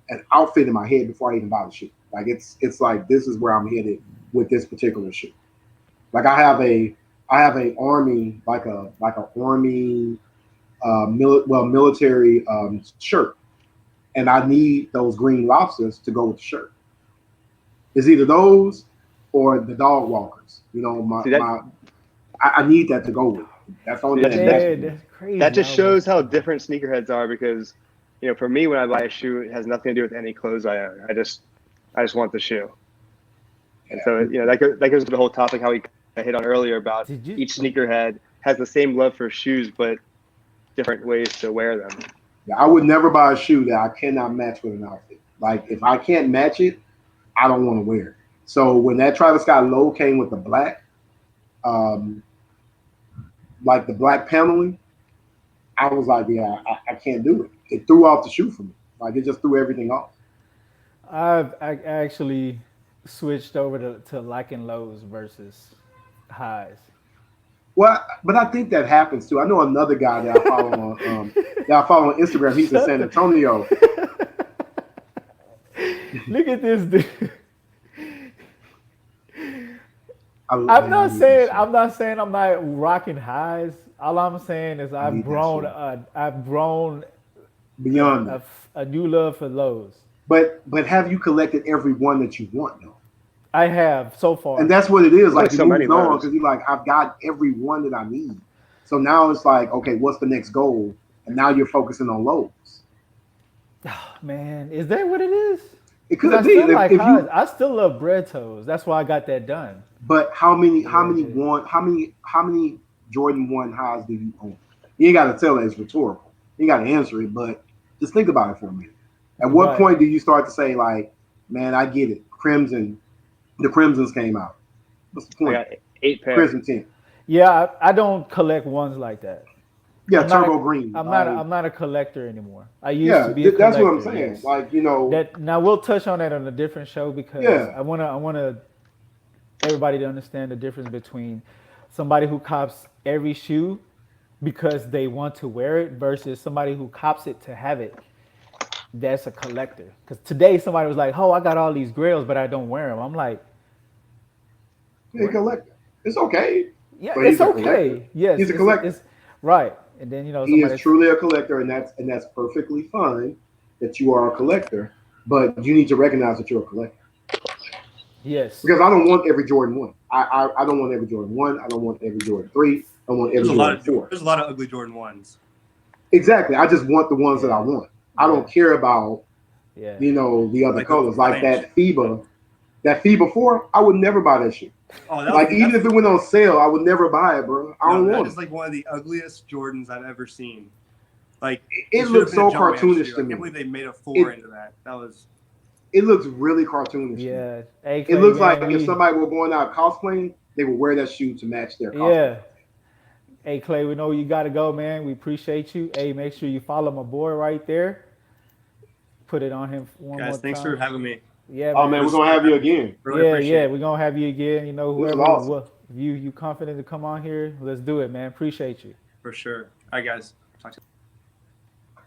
an outfit in my head before I even buy the shoe. Like it's like this is where I'm headed with this particular shoe. Like I have a army army military shirt, and I need those green lobsters to go with the shirt. It's either those or the dog walkers. I need that to go with. That's the only thing. that's crazy. That just I was shows like, how different sneakerheads are, because for me, when I buy a shoe, it has nothing to do with any clothes I own. I just want the shoe. And so that goes to the whole topic how we hit on earlier about each sneakerhead has the same love for shoes, but different ways to wear them. Yeah, I would never buy a shoe that I cannot match with an outfit. Like if I can't match it, I don't want to wear it. So when that Travis Scott low came with the black, like the black paneling, I was like, yeah, I can't do it. it threw off the shoe for me. Like it just threw everything off. I actually switched over to liking lows versus highs. Well, but I think that happens too. I know another guy that I follow on Instagram. He's in San Antonio. Look at this dude. I'm Man, not I saying need I'm not saying I'm not rocking highs. All I'm saying is need I've grown beyond that. a new love for lows. But have you collected every one that you want though? I have so far. And that's what it is. Like Like you so moved many on lows. because you're like, I've got every one that I need. So now it's like, okay, what's the next goal? And now you're focusing on lows. Man, is that what it is? It could I be still like if highs. you. I still love bread toes. That's why I got that done. But how many Yeah. Jordan 1 highs do you own? You ain't got to tell that, it's rhetorical. You got to answer it, but just think about it for a minute. At what Right. point do you start to say like, man, I get it. The Crimsons came out. What's the I point? got 8 pairs. Crimson 10. Yeah, I don't collect ones like that. Yeah, I'm not Turbo a- Green. I'm like, not a collector anymore. I used yeah, to be a collector. that's what I'm saying. Yes. Like, you know, That now we'll touch on that on a different show because Yeah. I wanna everybody to understand the difference between somebody who cops every shoe because they want to wear it versus somebody who cops it to have it. That's a collector. Because today somebody was like, "Oh, I got all these grails, but I don't wear them." I'm like, a collector. It's okay. "Yeah, But it's he's a okay. collector. Yes, He's a it's- collector. It's, right." And then He somebody is truly a collector, and that's perfectly fine that you are a collector. But you need to recognize that you're a collector. yes, Because I don't want every Jordan 1. I don't want every Jordan 1. I don't want every Jordan 3. I don't want every Jordan 4. There's a lot of ugly Jordan 1s. Exactly. I just want the ones that I want. I don't care about, yeah. the other Like colors. the Like French. that FIBA 4, I would never buy that shit. Oh, that Like, was, even if it went on sale, I would never buy it, bro. I don't that want is it. like one of the ugliest Jordans I've ever seen. Like It should looks have been so a Jumpman cartoonish shoe. to I me. can't believe they made a 4 into that. That was It looks really cartoonish. to me. Yeah. Hey, It Clay, looks man, like if somebody were going out cosplaying, they would wear that shoe to match their costume. Yeah. Hey, Clay, we know you got to go, man. We appreciate you. Hey, make sure you follow my boy right there. Put it on him one more guys. Thanks time. for having me. Yeah, Oh man, we're gonna have you again. Really yeah, appreciate yeah. it. We're going to have you again. You know, This is whoever, awesome. if you confident to come on here, let's do it, man. Appreciate you. For sure. All right, guys. Talk to you.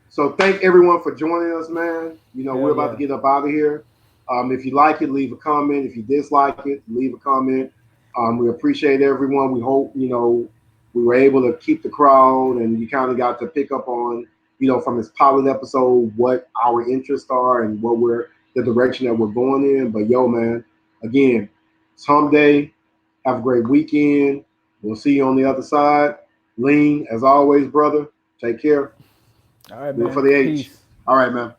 So thank everyone for joining us, man. We're about to get up out of here. If you like it, leave a comment. If you dislike it, leave a comment. We appreciate everyone. We hope, we were able to keep the crowd and you kind of got to pick up on, from this pilot episode, what our interests are and the direction that we're going in. But yo, man, again, it's hump day. Have a great weekend. We'll see you on the other side. Lean, as always, brother. Take care. All right, Do it man. for the H. Peace. All right, man.